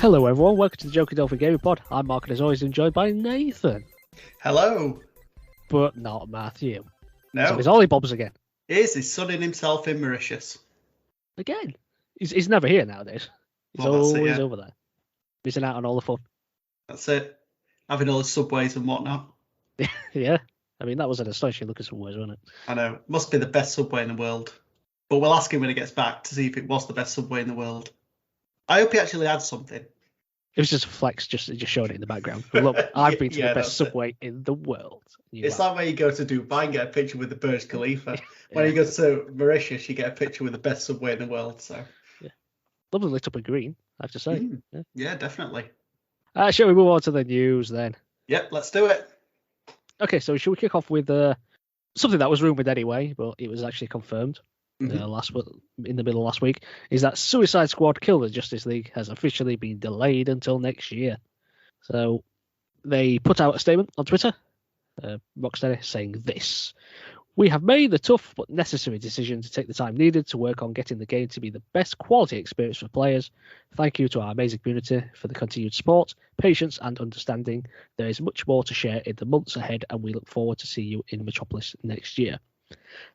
Hello everyone, welcome to the Joker Dolphin Gaming Pod. I'm Mark and as always joined by Nathan. Hello. But not Matthew. No. So it's Ollie Bobs again. He's sunning himself in Mauritius. Again. He's never here nowadays. He's always over there. Missing out on all the fun. That's it. Having all the subways and whatnot. Yeah. I mean, that was an astonishing look at subways, wasn't it? I know. Must be the best subway in the world. But we'll ask him when he gets back to see if it was the best subway in the world. I hope he actually had something. It was just a flex, just showing it in the background. But look, I've been to the best subway in the world. It's like when you go to Dubai and get a picture with the Burj Khalifa. When you go to Mauritius, you get a picture with the best subway in the world. So, yeah. Lovely lit up in green, I have to say. Yeah, definitely. Shall we move on to the news then? Yep, let's do it. Okay, so shall we kick off with something that was rumoured anyway, but it was actually confirmed in the middle of last week, is that Suicide Squad Kill the Justice League has officially been delayed until next year. So they put out a statement on Twitter, Rocksteady, saying this: "We have made the tough but necessary decision to take the time needed to work on getting the game to be the best quality experience for players. Thank you to our amazing community for the continued support, patience and understanding. There is much more to share in the months ahead and we look forward to see you in Metropolis next year."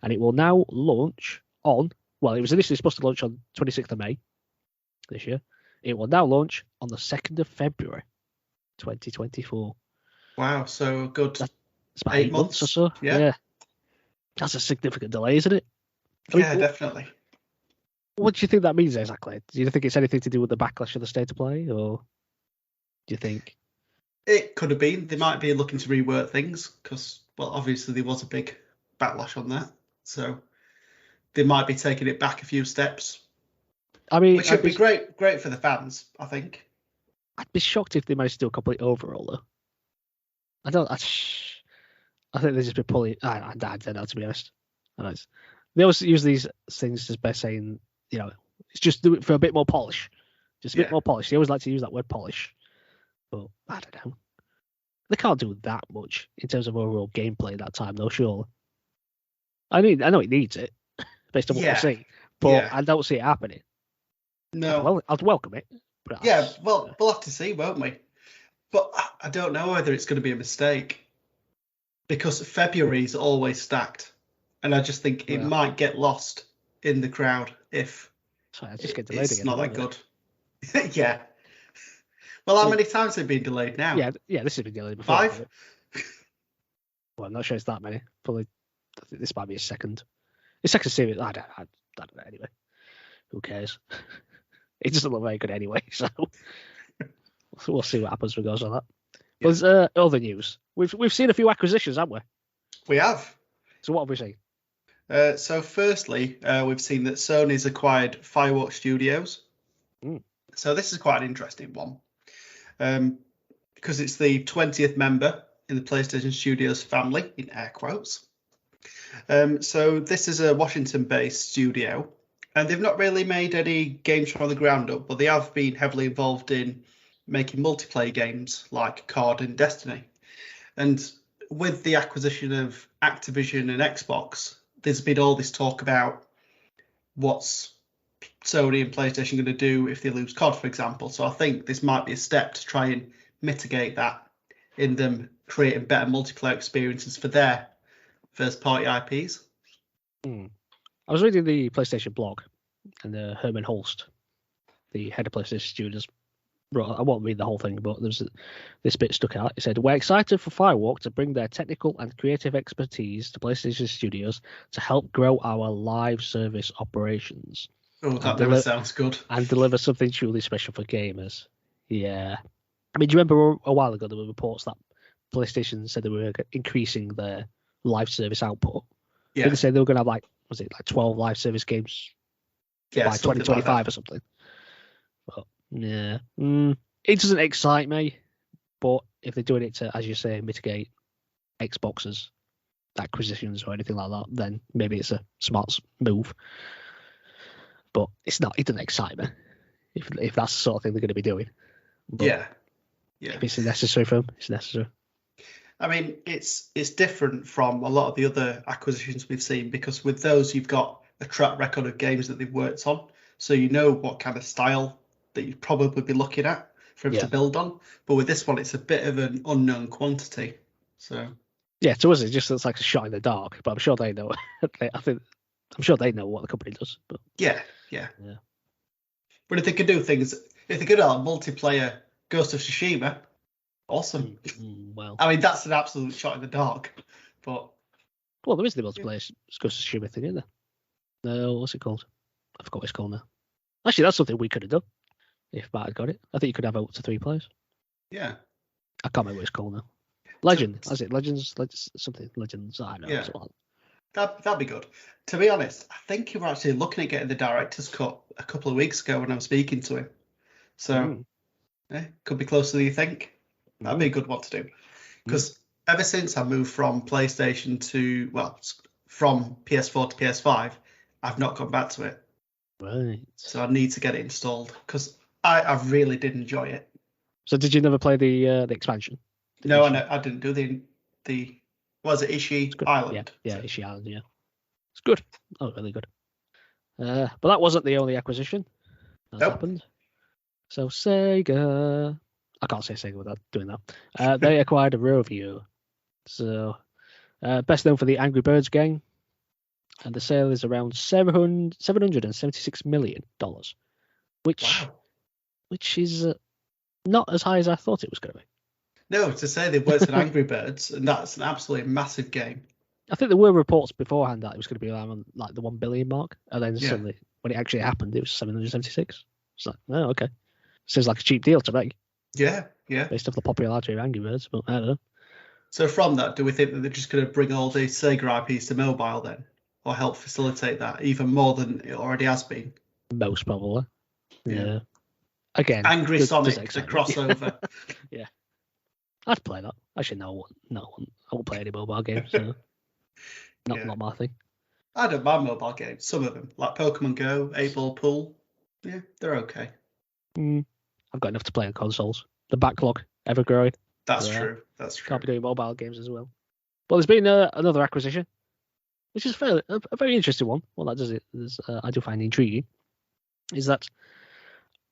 And it will now launch on, well, it was initially supposed to launch on 26th of May this year. It will now launch on the 2nd of February 2024. Wow, so good. That's about 8 months or so. Yeah. That's a significant delay, isn't it? Definitely. What do you think that means exactly? Do you think it's anything to do with the backlash of the state of play, or do you think it could have been? They might be looking to rework things because, well, obviously there was a big backlash on that, so they might be taking it back a few steps. I mean, which would be great for the fans, I think. I'd be shocked if they managed to do a complete overhaul, though. I think they've just been pulling. I don't know, to be honest. They always use these things as by saying, it's just do it for a bit more polish. Just a bit more polish. They always like to use that word polish. But I don't know. They can't do that much in terms of overall gameplay that time, though, surely. I know it needs it, based on what we're seeing, but I don't see it happening. No. Well, I'd welcome it. But we'll have to see, won't we? But I don't know whether it's going to be a mistake, because February is always stacked, and I just think it might get lost in the crowd if it's not that good. Yeah. Well, how many times have been delayed now? Yeah, this has been delayed before. 5? Well, I'm not sure it's that many. Probably, I think this might be a second. The second series, I don't know. Anyway, who cares? It doesn't look very good anyway, so we'll see what happens with goes on that. But there's other news. We've seen a few acquisitions, haven't we? We have. So what have we seen? So firstly, we've seen that Sony's acquired Firewalk Studios. So this is quite an interesting one, because it's the 20th member in the PlayStation Studios family, in air quotes. So this is a Washington-based studio, and they've not really made any games from the ground up, but they have been heavily involved in making multiplayer games like COD and Destiny. And with the acquisition of Activision and Xbox, there's been all this talk about what's Sony and PlayStation going to do if they lose COD, for example. So I think this might be a step to try and mitigate that in them creating better multiplayer experiences for their first-party IPs. I was reading the PlayStation blog, and Herman Holst, the head of PlayStation Studios, I won't read the whole thing, but there's this bit stuck out. It said, "We're excited for Firewalk to bring their technical and creative expertise to PlayStation Studios to help grow our live service operations." Oh, that never sounds good. And deliver something truly special for gamers. Yeah. I mean, do you remember a while ago there were reports that PlayStation said they were increasing their live service output? Yeah. They said they were going to have 12 live service games by 2025 or something. But yeah, it doesn't excite me. But if they're doing it to, as you say, mitigate Xbox's acquisitions or anything like that, then maybe it's a smart move. But it's not. It doesn't excite me if that's the sort of thing they're going to be doing. But yeah. If it's necessary for them, it's necessary. I mean, it's different from a lot of the other acquisitions we've seen, because with those you've got a track record of games that they've worked on, so you know what kind of style that you'd probably be looking at. for him to build on. But with this one, it's a bit of an unknown quantity. So yeah, to us it just looks like a shot in the dark. But I'm sure they know. I'm sure they know what the company does. But yeah. But if they could do things, if they could have multiplayer Ghost of Tsushima, awesome. Well, I mean, that's an absolute shot in the dark. But there is the multiplayer Ghost of Tsushima thing, isn't there? No, what's it called? I forgot what it's called now. Actually, that's something we could have done if Matt had got it. I think you could have up to 3 players. Yeah. I can't remember what it's called now. Legend. Is it Legends? Something Legends. I don't know. Yeah. That'd be good. To be honest, I think you were actually looking at getting the director's cut a couple of weeks ago when I was speaking to him. So, could be closer than you think. That'd be a good one to do. Because ever since I moved from PlayStation from PS4 to PS5, I've not gone back to it. Right. So I need to get it installed because I really did enjoy it. So did you never play the expansion? No, I didn't do the was it Ishii Island? Yeah, Ishii Island, yeah. It's good. Oh, really good. But that wasn't the only acquisition that's happened. So Sega, I can't say Sega without doing that. They acquired Rovio. So best known for the Angry Birds game, and the sale is around $776 million, which is not as high as I thought it was going to be. No, to say they've worked on Angry Birds, and that's an absolutely massive game. I think there were reports beforehand that it was going to be around like the 1 billion mark, and then suddenly, when it actually happened, it was 776. It's like, oh, okay. Seems like a cheap deal to me. Yeah. Based off the popularity of Angry Birds, but I don't know. So from that, do we think that they're just going to bring all the Sega IPs to mobile then? Or help facilitate that even more than it already has been? Most probably. Yeah. Again, Angry Sonic, the crossover. Yeah. I'd play that. Actually, no, I won't play any mobile games. So not my thing. I don't mind mobile games. Some of them, like Pokemon Go, 8-Ball Pool. Yeah, they're okay. I've got enough to play on consoles. The backlog ever growing. That's true. Can't be doing mobile games as well. Well, there's been another acquisition, which is a very interesting one. Well, that does it. I do find intriguing. Is that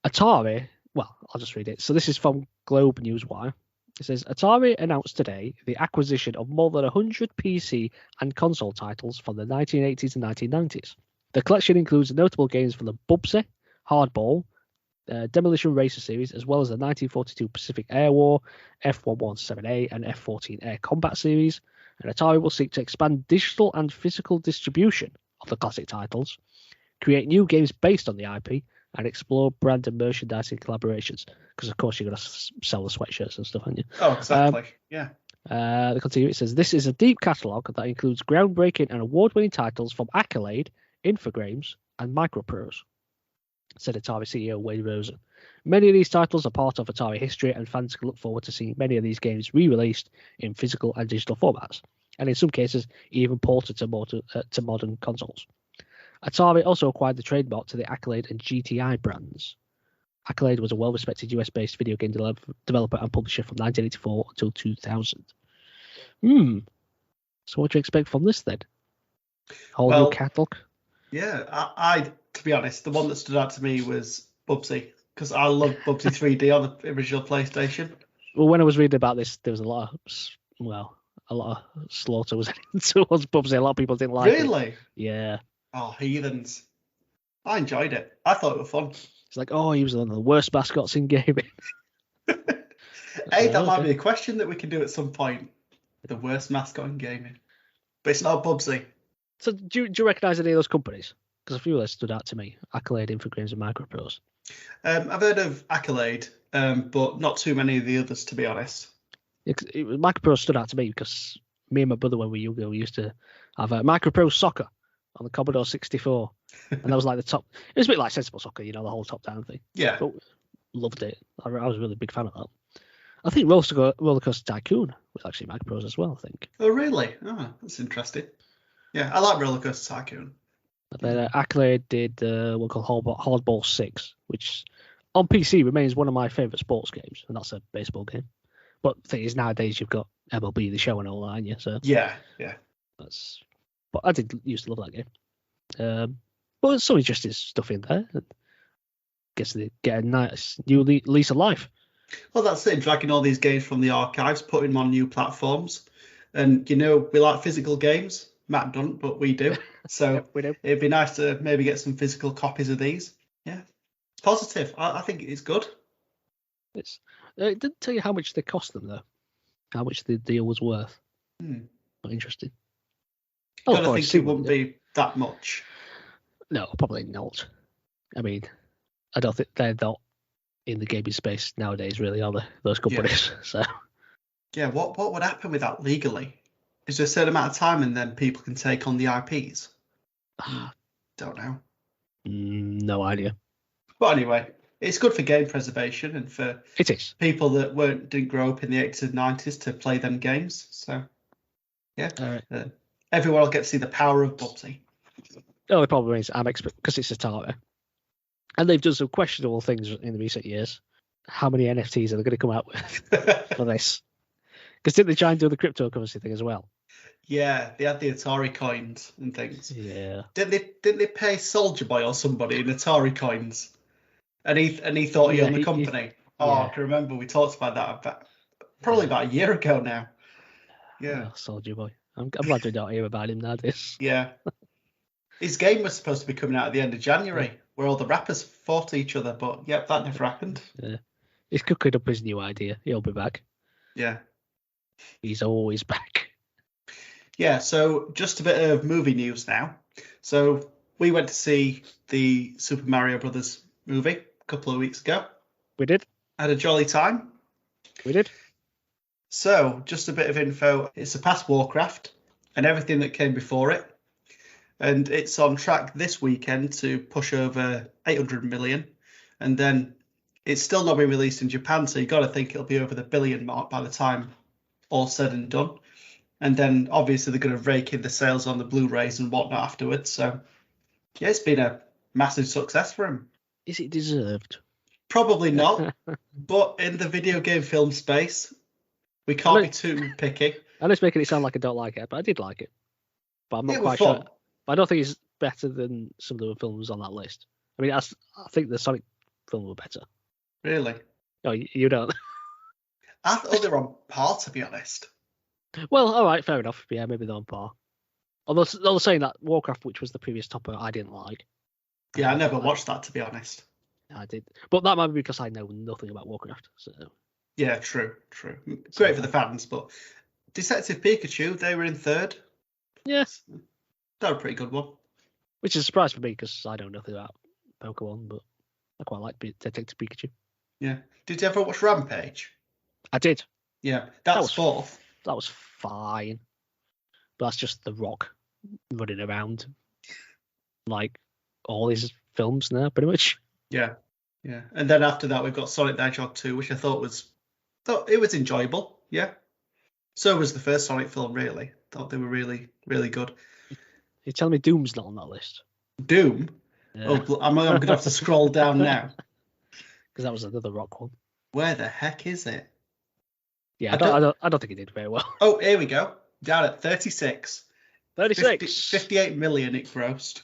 Atari? Well, I'll just read it. So this is from Globe Newswire. It says, Atari announced today the acquisition of more than 100 PC and console titles from the 1980s and 1990s. The collection includes notable games from the Bubsy, Hardball, Demolition Racer series, as well as the 1942 Pacific Air War, F-117A, and F-14 Air Combat series. And Atari will seek to expand digital and physical distribution of the classic titles, create new games based on the IP, and explore brand and merchandising collaborations. Because, of course, you're going to sell the sweatshirts and stuff, aren't you? Oh, exactly. Yeah. They continue. It says, this is a deep catalogue that includes groundbreaking and award-winning titles from Accolade, Infogrames, and Microprose, said Atari CEO Wade Rosen. Many of these titles are part of Atari history, and fans can look forward to seeing many of these games re-released in physical and digital formats, and in some cases, even ported to modern consoles. Atari also acquired the trademark to the Accolade and GTI brands. Accolade was a well-respected US-based video game developer and publisher from 1984 until 2000. So what do you expect from this then? Whole new catalogue? Yeah, I to be honest, the one that stood out to me was Bubsy, because I love Bubsy 3D on the original PlayStation. Well, when I was reading about this, there was a lot of slaughter was towards Bubsy. A lot of people didn't like it. Really? Yeah. Oh, heathens. I enjoyed it. I thought it was fun. It's like, he was one of the worst mascots in gaming. Hey, that might be a question that we can do at some point. The worst mascot in gaming. But it's not Bubsy. So do you recognise any of those companies? Because a few of those stood out to me. Accolade, Infogrames, and Microprose. I've heard of Accolade, but not too many of the others, to be honest. Microprose stood out to me because me and my brother, when we were younger, we used to have Microprose Soccer on the Commodore 64. And that was like the top. It was a bit like Sensible Soccer, the whole top-down thing. Yeah. But loved it. I was a really big fan of that. I think Roller Coaster Tycoon was actually Microprose as well, I think. Oh, really? Oh, that's interesting. Yeah, I like Roller Coaster Tycoon. But then Accolade did one called Hardball 6, which on PC remains one of my favourite sports games, and that's a baseball game. But the thing is, nowadays you've got MLB The Show and all that, haven't you? So yeah. But I did used to love that game. But there's some interesting stuff in there. I guess they get a nice new lease of life Well, that's it. Dragging all these games from the archives, putting them on new platforms. And, we like physical games. Matt doesn't, but we do. So Yep, we do. it'd be nice to maybe get some physical copies of these. Yeah. It's positive. I think it's good. It didn't tell you how much they cost them, though. How much the deal was worth. Not interesting. I don't think it wouldn't be that much. No, probably not. I mean, I don't think they're not in the gaming space nowadays, really, are they? Those companies. Yeah. So. Yeah, what would happen with that legally? Is there a certain amount of time and then people can take on the IPs? Don't know. No idea. But anyway, it's good for game preservation and for it is people that didn't grow up in the 80s and 90s to play them games. So, yeah. Everyone will get to see the power of Bubsy. The only problem is I'm because it's a starter. And they've done some questionable things in the recent years. How many NFTs are they going to come out with for this? Because didn't they try and do the cryptocurrency thing as well? Yeah, they had the Atari coins and things. Yeah. Didn't they pay Soldier Boy or somebody in Atari coins? And he thought he owned the company. I can remember we talked about that probably about a year ago now. Yeah. Oh, Soldier Boy. I'm glad we don't hear about him nowadays. Yeah. His game was supposed to be coming out at the end of January, where all the rappers fought each other, but that never happened. Yeah. He's cooking up his new idea. He'll be back. Yeah. He's always back. Yeah, so just a bit of movie news now. So we went to see the Super Mario Brothers movie a couple of weeks ago. We did. Had a jolly time. We did. So just a bit of info. It surpassed Warcraft and everything that came before it. And it's on track this weekend to push over 800 million. And then it's still not been released in Japan, so you've got to think it'll be over the billion mark by the time all said and done. And then obviously they're going to rake in the sales on the Blu-rays and whatnot afterwards. So yeah, it's been a massive success for him. Is it deserved? Probably not. But in the video game film space, we can't be too picky. I know it's making it sound like I don't like it, but I did like it. But I'm not quite sure. But I don't think it's better than some of the films on that list. I mean, I think the Sonic film were better. Really? No, you don't. I thought they were on par, to be honest. Well, all right, fair enough. Yeah, maybe they're on par. Although saying that Warcraft, which was the previous topper, I didn't like. Yeah, I never watched that, to be honest. I did, but that might be because I know nothing about Warcraft. So. Yeah, true. Great for the fans, but Detective Pikachu, they were in third. Yes, that was a pretty good one. Which is a surprise for me because I know nothing about Pokemon, but I quite like Detective Pikachu. Yeah. Did you ever watch Rampage? I did. Yeah, that was fourth. That was fine. But that's just The Rock running around like all his films now, pretty much. Yeah. And then after that, we've got Sonic the Hedgehog 2, which I thought was enjoyable. Yeah. So was the first Sonic film, really. Thought they were really, really good. You're telling me Doom's not on that list? Doom? Yeah. Oh, I'm going to have to scroll down now. Because that was another Rock one. Where the heck is it? Yeah, I don't think he did very well. Oh, here we go. Down at 36. 36. 58 million it grossed.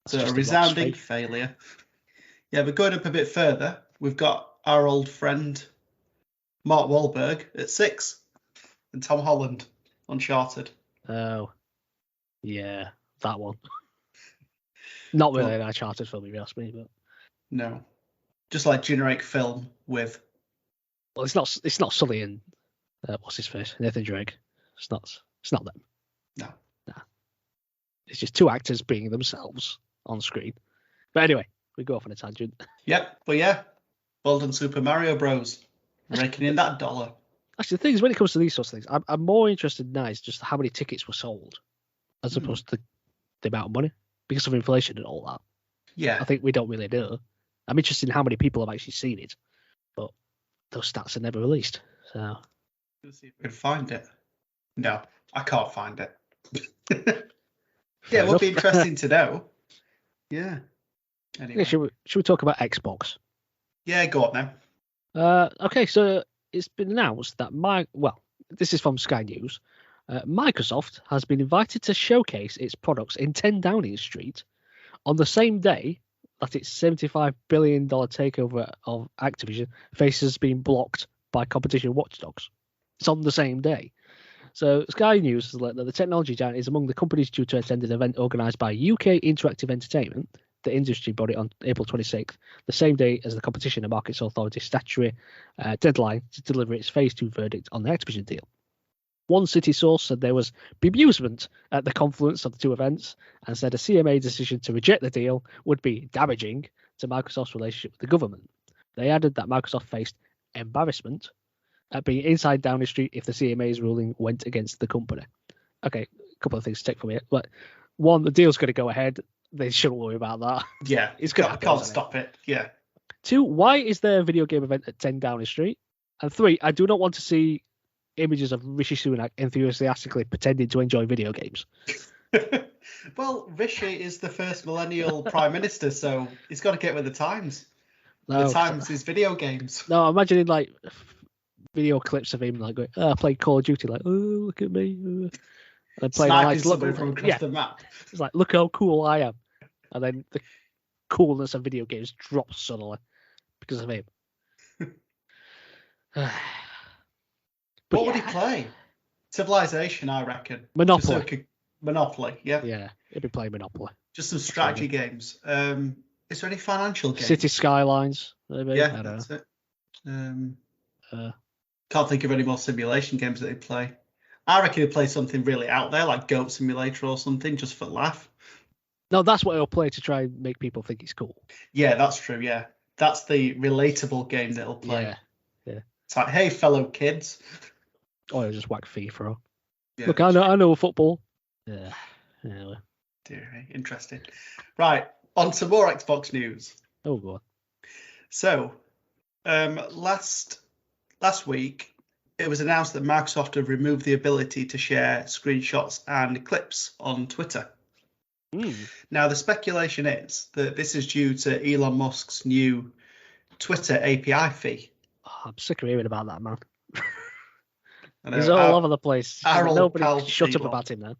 So a resounding failure. Yeah, but going up a bit further, we've got our old friend Mark Wahlberg at 6 and Tom Holland, Uncharted. Oh, yeah, that one. Not really an Uncharted film, if you ask me, but no, just like generic film with. Well, it's not Sully and what's his face, Nathan Drake. It's not them. No. It's just two actors being themselves on screen. But anyway, we go off on a tangent. Yep, but yeah, well done, Super Mario Bros. Raking in that dollar. Actually, the thing is, when it comes to these sorts of things, I'm more interested now is just how many tickets were sold, as opposed to the amount of money, because of inflation and all that. Yeah. I think we don't really know. I'm interested in how many people have actually seen it, but those stats are never released. So. Let's see if we can find it. No, I can't find it. Yeah, it would be interesting to know. Yeah. Anyway. Yeah, should we talk about Xbox? Yeah, go on now. Okay, so it's been announced that this is from Sky News. Microsoft has been invited to showcase its products in 10 Downing Street on the same day that its $75 billion takeover of Activision faces being blocked by competition watchdogs. It's on the same day. So Sky News has learned that the technology giant is among the companies due to attend an event organised by UK Interactive Entertainment, the industry body, on April 26th, the same day as the Competition and Markets Authority statutory deadline to deliver its Phase 2 verdict on the Activision deal. One City source said there was bemusement at the confluence of the two events and said a CMA decision to reject the deal would be damaging to Microsoft's relationship with the government. They added that Microsoft faced embarrassment at being inside Downing Street if the CMA's ruling went against the company. Okay, a couple of things to take from it. But one, the deal's going to go ahead. They shouldn't worry about that. Yeah, it's going to happen. Can't stop it. Yeah. Two, why is there a video game event at 10 Downing Street? And three, I do not want to see images of Rishi Sunak enthusiastically pretending to enjoy video games. Well, Rishi is the first millennial prime minister, so he's got to get with the times. No, the times is video games. No, I'm imagining like video clips of him like going, playing Call of Duty, like, oh, look at me. And playing like, look from across the map. It's like, look how cool I am. And then the coolness of video games drops suddenly because of him. What would he play? Civilization, I reckon. Monopoly. Monopoly, yeah. Yeah, he'd be playing Monopoly. Just some strategy games. Is there any financial games? City Skylines, maybe. Yeah, I don't that's know. it. Can't think of any more simulation games that he'd play. I reckon he'd play something really out there, like Goat Simulator or something, just for laugh. No, that's what he'll play to try and make people think he's cool. Yeah, that's true, yeah. That's the relatable game that he'll play. Yeah. It's like, hey, fellow kids. Or he'll just whack FIFA. Yeah, look, I know football. Yeah. Anyway. Dear, interesting. Right, on to more Xbox news. Oh, God. So, last week, it was announced that Microsoft have removed the ability to share screenshots and clips on Twitter. Now, the speculation is that this is due to Elon Musk's new Twitter API fee. Oh, I'm sick of hearing about that, man. He's all over the place. Nobody shut up about him now.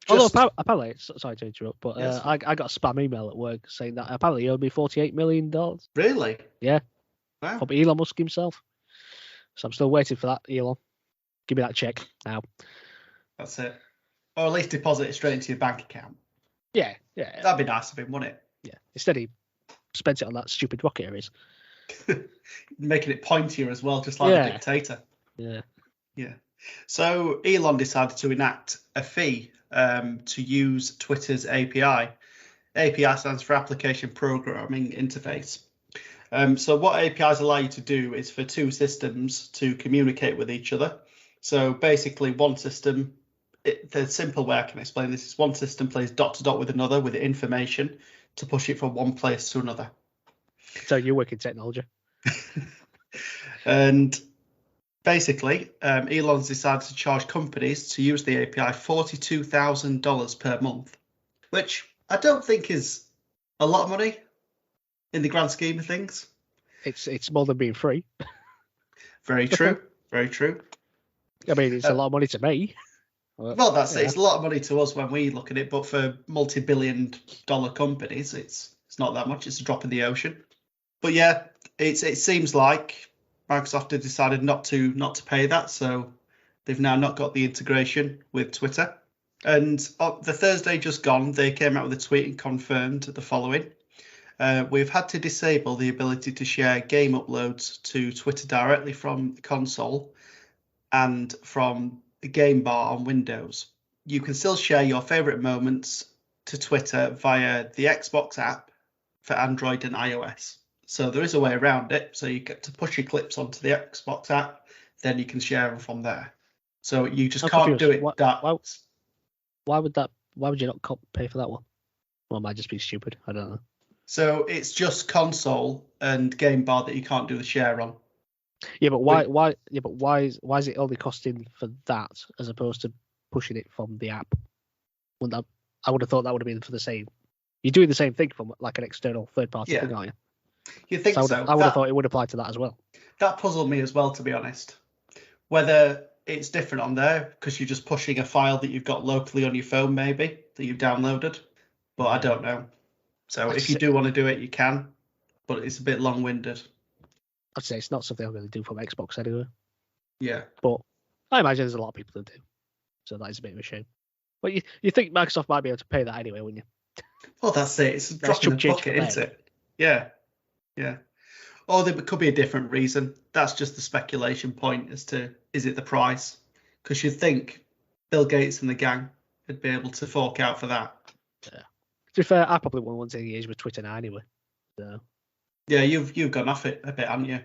Although apparently, sorry to interrupt, but yes. I got a spam email at work saying that apparently he owed me $48 million. Really? Yeah. Wow. From Elon Musk himself. So I'm still waiting for that, Elon. Give me that check now. That's it. Or at least deposit it straight into your bank account. Yeah. That'd be nice of him, wouldn't it? Yeah. Instead he spent it on that stupid rocket of his. Making it pointier as well, just like a dictator. Yeah. So Elon decided to enact a fee to use Twitter's API. API stands for Application Programming Interface. So what APIs allow you to do is for two systems to communicate with each other. So basically one system, the simple way I can explain this is one system plays dot to dot with another with information to push it from one place to another. So you work in technology. And basically, Elon's decided to charge companies to use the API $42,000 per month, which I don't think is a lot of money in the grand scheme of things. It's more than being free. Very true. Very true. I mean, it's a lot of money to me. Well, that's it. It's a lot of money to us when we look at it, but for multi-billion-dollar companies, it's not that much. It's a drop in the ocean. But yeah, it seems like Microsoft have decided not to pay that, so they've now not got the integration with Twitter. And the Thursday just gone, they came out with a tweet and confirmed the following. We've had to disable the ability to share game uploads to Twitter directly from the console and from the game bar on Windows. You can still share your favorite moments to Twitter via the Xbox app for Android and iOS. So there is a way around it. So you get to push your clips onto the Xbox app, then you can share them from there. So you just can't do it. Why would you not pay for that one? Well, it might just be stupid. I don't know. So it's just console and game bar that you can't do the share on. Yeah, but why is it only costing for that as opposed to pushing it from the app? I would have thought that would have been for the same. You're doing the same thing from like an external third party thing, aren't you? You think so? I would have thought it would apply to that as well. That puzzled me as well, to be honest. Whether it's different on there because you're just pushing a file that you've got locally on your phone, maybe that you've downloaded. but I don't know. So if you do want to do it, you can, but it's a bit long-winded. I'd say it's not something I'm going to do from Xbox anyway. Yeah. But I imagine there's a lot of people that do. So that is a bit of a shame. But you think Microsoft might be able to pay that anyway, wouldn't you? Well, that's it. It's dropping the bucket, isn't it? Yeah. Yeah. Or there could be a different reason. That's just the speculation point as to, is it the price? Because you'd think Bill Gates and the gang would be able to fork out for that. Yeah. To be fair, I probably won't want to engage with Twitter now anyway. So. Yeah, you've gone off it a bit, haven't you?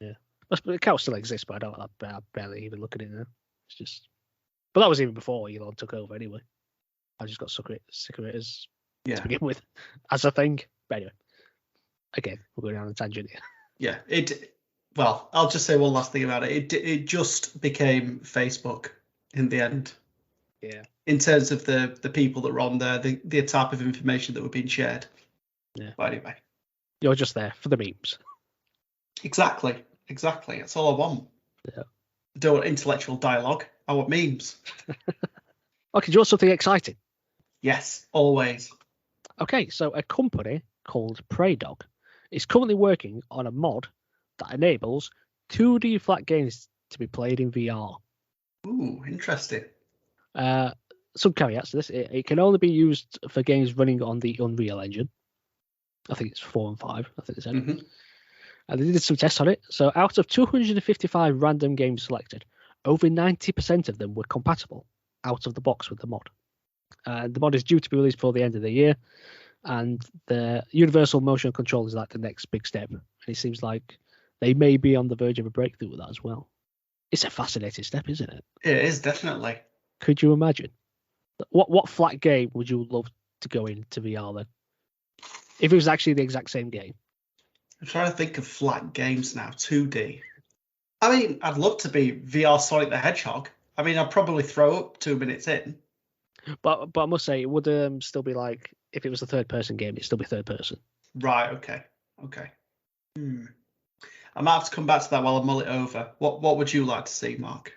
Yeah. The account still exists, but I barely even look at it now. It's just... But that was even before Elon took over anyway. I just got sick of it as to begin with, as a thing. But anyway, again, we're going down a tangent here. Yeah, well, I'll just say one last thing about it. It just became Facebook in the end. Yeah. In terms of the people that were on there, the type of information that were being shared. Yeah. But anyway. You're just there for the memes. Exactly. That's all I want. Yeah. I don't want intellectual dialogue. I want memes. Okay, do you want something exciting? Yes, always. Okay, so a company called PreyDog is currently working on a mod that enables 2D flat games to be played in VR. Ooh, interesting. Some caveats to this. It can only be used for games running on the Unreal Engine. I think it's 4 and 5, I think they said. Mm-hmm. And they did some tests on it. So out of 255 random games selected, over 90% of them were compatible out of the box with the mod. The mod is due to be released before the end of the year. And the universal motion control is like the next big step. And it seems like they may be on the verge of a breakthrough with that as well. It's a fascinating step, isn't it? It is, definitely. Could you imagine? What flat game would you love to go into VR then? If it was actually the exact same game. I'm trying to think of flat games now, 2D. I mean, I'd love to be VR Sonic the Hedgehog. I mean, I'd probably throw up 2 minutes in. But I must say, it would still be like, if it was a third-person game, it'd still be third person. Right, okay. I might have to come back to that while I mull it over. What would you like to see, Mark?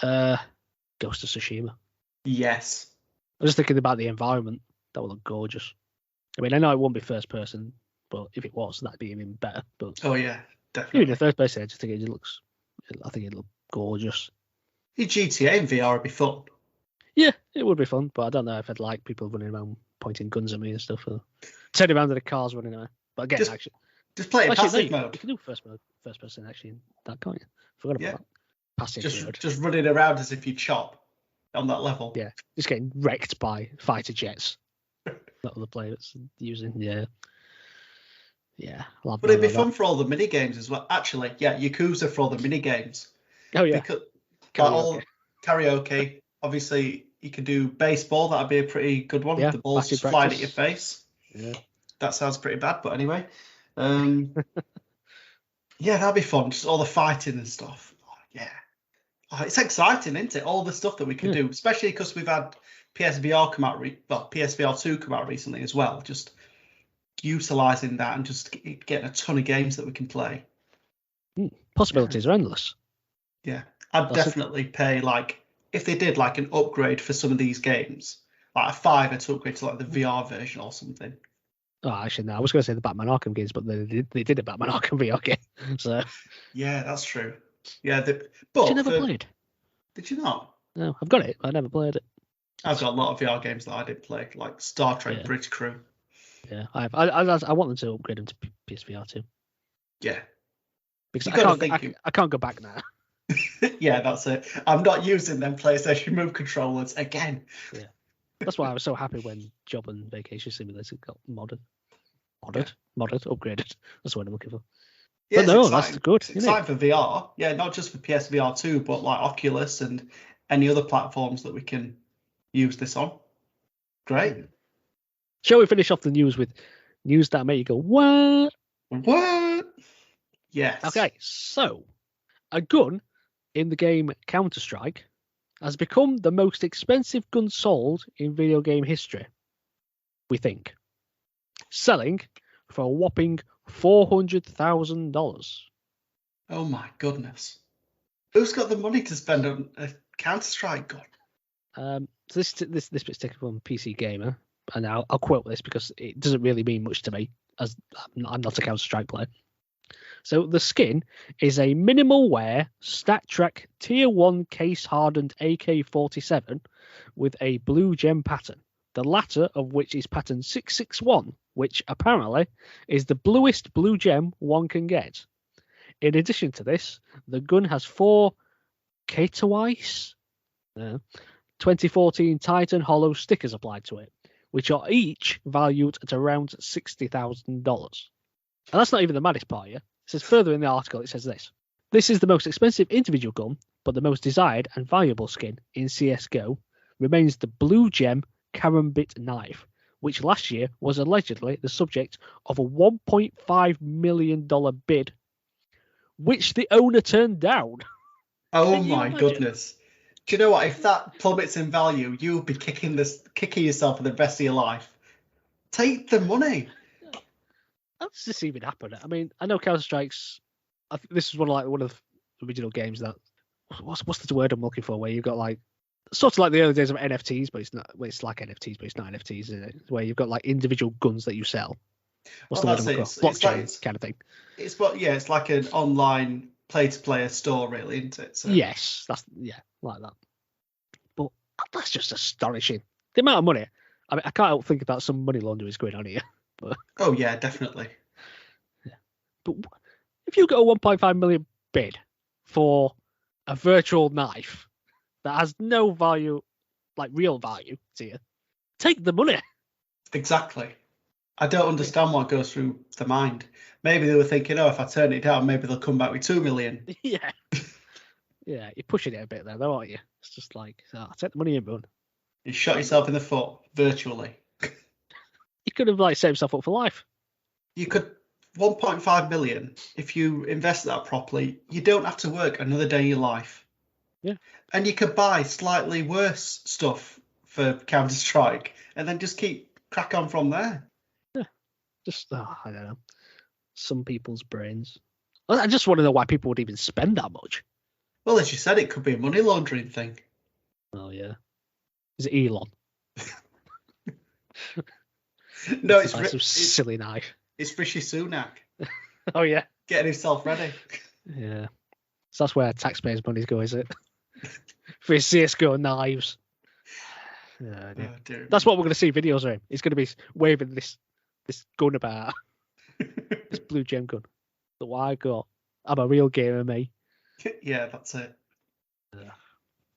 Ghost of Tsushima. Yes. I was just thinking about the environment. That would look gorgeous. I mean, I know it won't be first person, but if it was, that'd be even better. But oh yeah, definitely. Even the third person, I just think I think it'd look gorgeous. GTA in VR would be fun. Yeah, it would be fun, but I don't know if I'd like people running around pointing guns at me and stuff, or turning around to the cars running away. But again, just play in passive mode. You can do first person actually in that, can't you? Forgot about that. Passive mode. Just running around as if you chop on that level. Yeah, just getting wrecked by fighter jets. Not other players using. Yeah. But it'd be fun for all the mini games as well. Actually, yeah, Yakuza for all the mini games. Oh yeah. Because all karaoke. Obviously, you could do baseball. That'd be a pretty good one. Yeah, the ball's just flying at your face. Yeah. That sounds pretty bad, but anyway. Yeah, that'd be fun. Just all the fighting and stuff. Oh, yeah. Oh, it's exciting, isn't it? All the stuff that we can do, especially because we've had PSVR come out, PSVR 2 come out recently as well. Just utilising that and just getting a ton of games that we can play. Possibilities are endless. Yeah, I'd definitely pay, like, if they did like an upgrade for some of these games, like a $5 to upgrade to like the VR version or something. Oh, actually, no, I was going to say the Batman Arkham games, but they did a Batman Arkham VR game. So yeah, that's true. Yeah, but you never played? Did you not? No, I've got it. I never played it. I've got a lot of VR games that I didn't play, like Star Trek Bridge Crew. Yeah, I want them to upgrade them to PSVR 2. Yeah, because I can't go back now. Yeah, that's it. I'm not using them PlayStation Move controllers again. Yeah, that's why I was so happy when Job and Vacation Simulator got upgraded. That's what I'm looking for. Yeah, but no, that's good. It's exciting for VR. Yeah, not just for PSVR 2, but like Oculus and any other platforms that we can use this on. Great. Shall we finish off the news with news that make you go, what? What? Yes. Okay, so a gun in the game Counter-Strike has become the most expensive gun sold in video game history, we think. Selling for a whopping $400,000. Oh my goodness. Who's got the money to spend on a Counter-Strike gun? So this bit's taken from PC Gamer. and I'll quote this because it doesn't really mean much to me, as I'm not a Counter-Strike player. So the skin is a minimal wear Stat Trek Tier 1 case-hardened AK-47 with a blue gem pattern, the latter of which is pattern 661, which apparently is the bluest blue gem one can get. In addition to this, the gun has 4 Katowice 2014 Titan Hollow stickers applied to it, which are each valued at around $60,000. And that's not even the maddest part here. It says further in the article, it says this. This is the most expensive individual gun, but the most desired and valuable skin in CSGO remains the blue gem Karambit knife, which last year was allegedly the subject of a $1.5 million bid, which the owner turned down. Oh my goodness. Do you know what? If that plummets in value, you'll be kicking yourself for the rest of your life. Take the money. How does this even happen? I mean, I know Counter-Strike's. This is one of the original games that. What's the word I'm looking for? Where you've got like sort of like the early days of NFTs, but it's not. Well, it's like NFTs, but it's not NFTs, is it? Where you've got like individual guns that you sell. What's the word I'm looking for? Blockchain kind of thing. It's like an online play-to-player store, really, isn't it? So. Yes, like that. But that's just astonishing. The amount of money. I mean, I can't help think about some money laundering is going on here. But, oh yeah, definitely. Yeah. But if you got a 1.5 million bid for a virtual knife that has no value, like real value to you, take the money. Exactly. I don't understand what goes through the mind. Maybe they were thinking, if I turn it down, maybe they'll come back with 2 million. Yeah. Yeah, you're pushing it a bit there, though, aren't you? It's just like, take the money and run. You shot yourself in the foot virtually. You could have set himself up for life. You could 1.5 million. If you invest that properly, you don't have to work another day in your life. Yeah. And you could buy slightly worse stuff for Counter-Strike and then just crack on from there. Yeah. Just I don't know. Some people's brains. I just want to know why people would even spend that much. Well, as you said, it could be a money laundering thing. Oh yeah. Is it Elon? No, it's silly knife. It's Rishi Sunak. Oh yeah, getting himself ready. Yeah, so that's where taxpayers' money's go, is it? For his CS:GO knives. That's what we're going to see videos of him. He's going to be waving this gun about, this blue gem gun. That I got. I'm a real gamer, me. Yeah, that's it.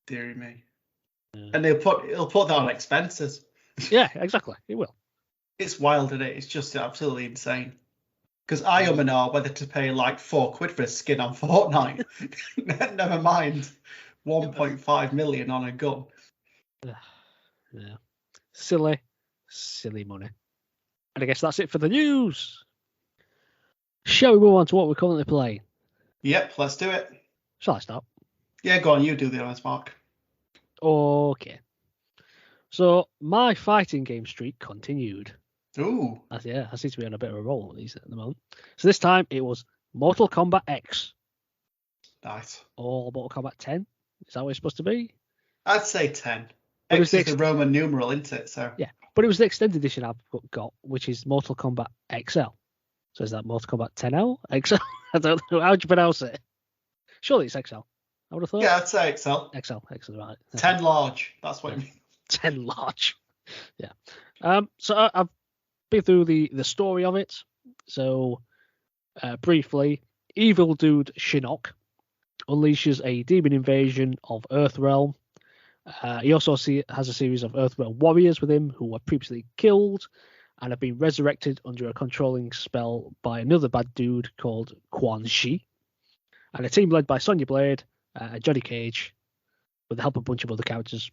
Deary me. Yeah. And he'll put that on expenses. Yeah, exactly. He will. It's wild, isn't it? It's just absolutely insane. Because I and R whether to pay like £4 for a skin on Fortnite. Never mind 1.5 million on a gun. Yeah. Silly money. And I guess that's it for the news. Shall we move on to what we're currently playing? Yep, let's do it. Shall I start? Yeah, go on. You do the honors, Mark. Okay. So my fighting game streak continued. Ooh. I seem to be on a bit of a roll with these at the moment. So this time it was Mortal Kombat X. Nice. Or Mortal Kombat 10. Is that what it's supposed to be? I'd say 10. X is the Roman numeral, isn't it? So yeah, but it was the extended edition I've got, which is Mortal Kombat XL. So is that Mortal Kombat 10L? XL? I don't know. How do you pronounce it? Surely it's XL. I would have thought. Yeah, I'd say XL. XL, right. 10 large. That's what I mean. 10 large. Yeah. So I've been through the story of it. So briefly, evil dude Shinnok unleashes a demon invasion of Earthrealm. He also has a series of Earthrealm warriors with him who were previously killed and have been resurrected under a controlling spell by another bad dude called Quan Shi. And a team led by Sonya Blade and Johnny Cage, with the help of a bunch of other characters,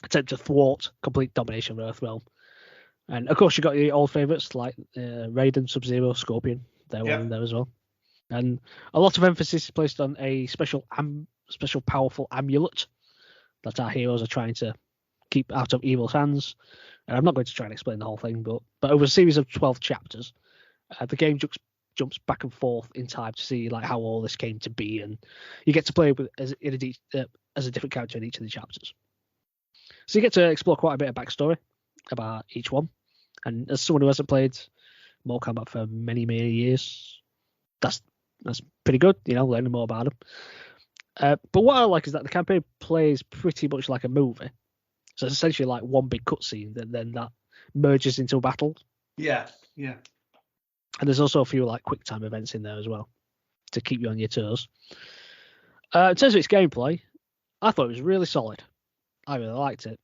attempt to thwart complete domination of Earthrealm. And of course, you got the old favourites like Raiden, Sub-Zero, Scorpion. They're all in there as well. And a lot of emphasis is placed on a special powerful amulet that our heroes are trying to keep out of evil's hands. And I'm not going to try and explain the whole thing, but over a series of 12 chapters, the game jumps back and forth in time to see like how all this came to be, and you get to play with as a different character in each of the chapters. So you get to explore quite a bit of backstory about each one. And as someone who hasn't played Mortal Kombat for many, many years, that's pretty good, learning more about them. But what I like is that the campaign plays pretty much like a movie. So it's essentially like one big cutscene that merges into a battle. Yeah. And there's also a few like quick time events in there as well to keep you on your toes. In terms of its gameplay, I thought it was really solid. I really liked it.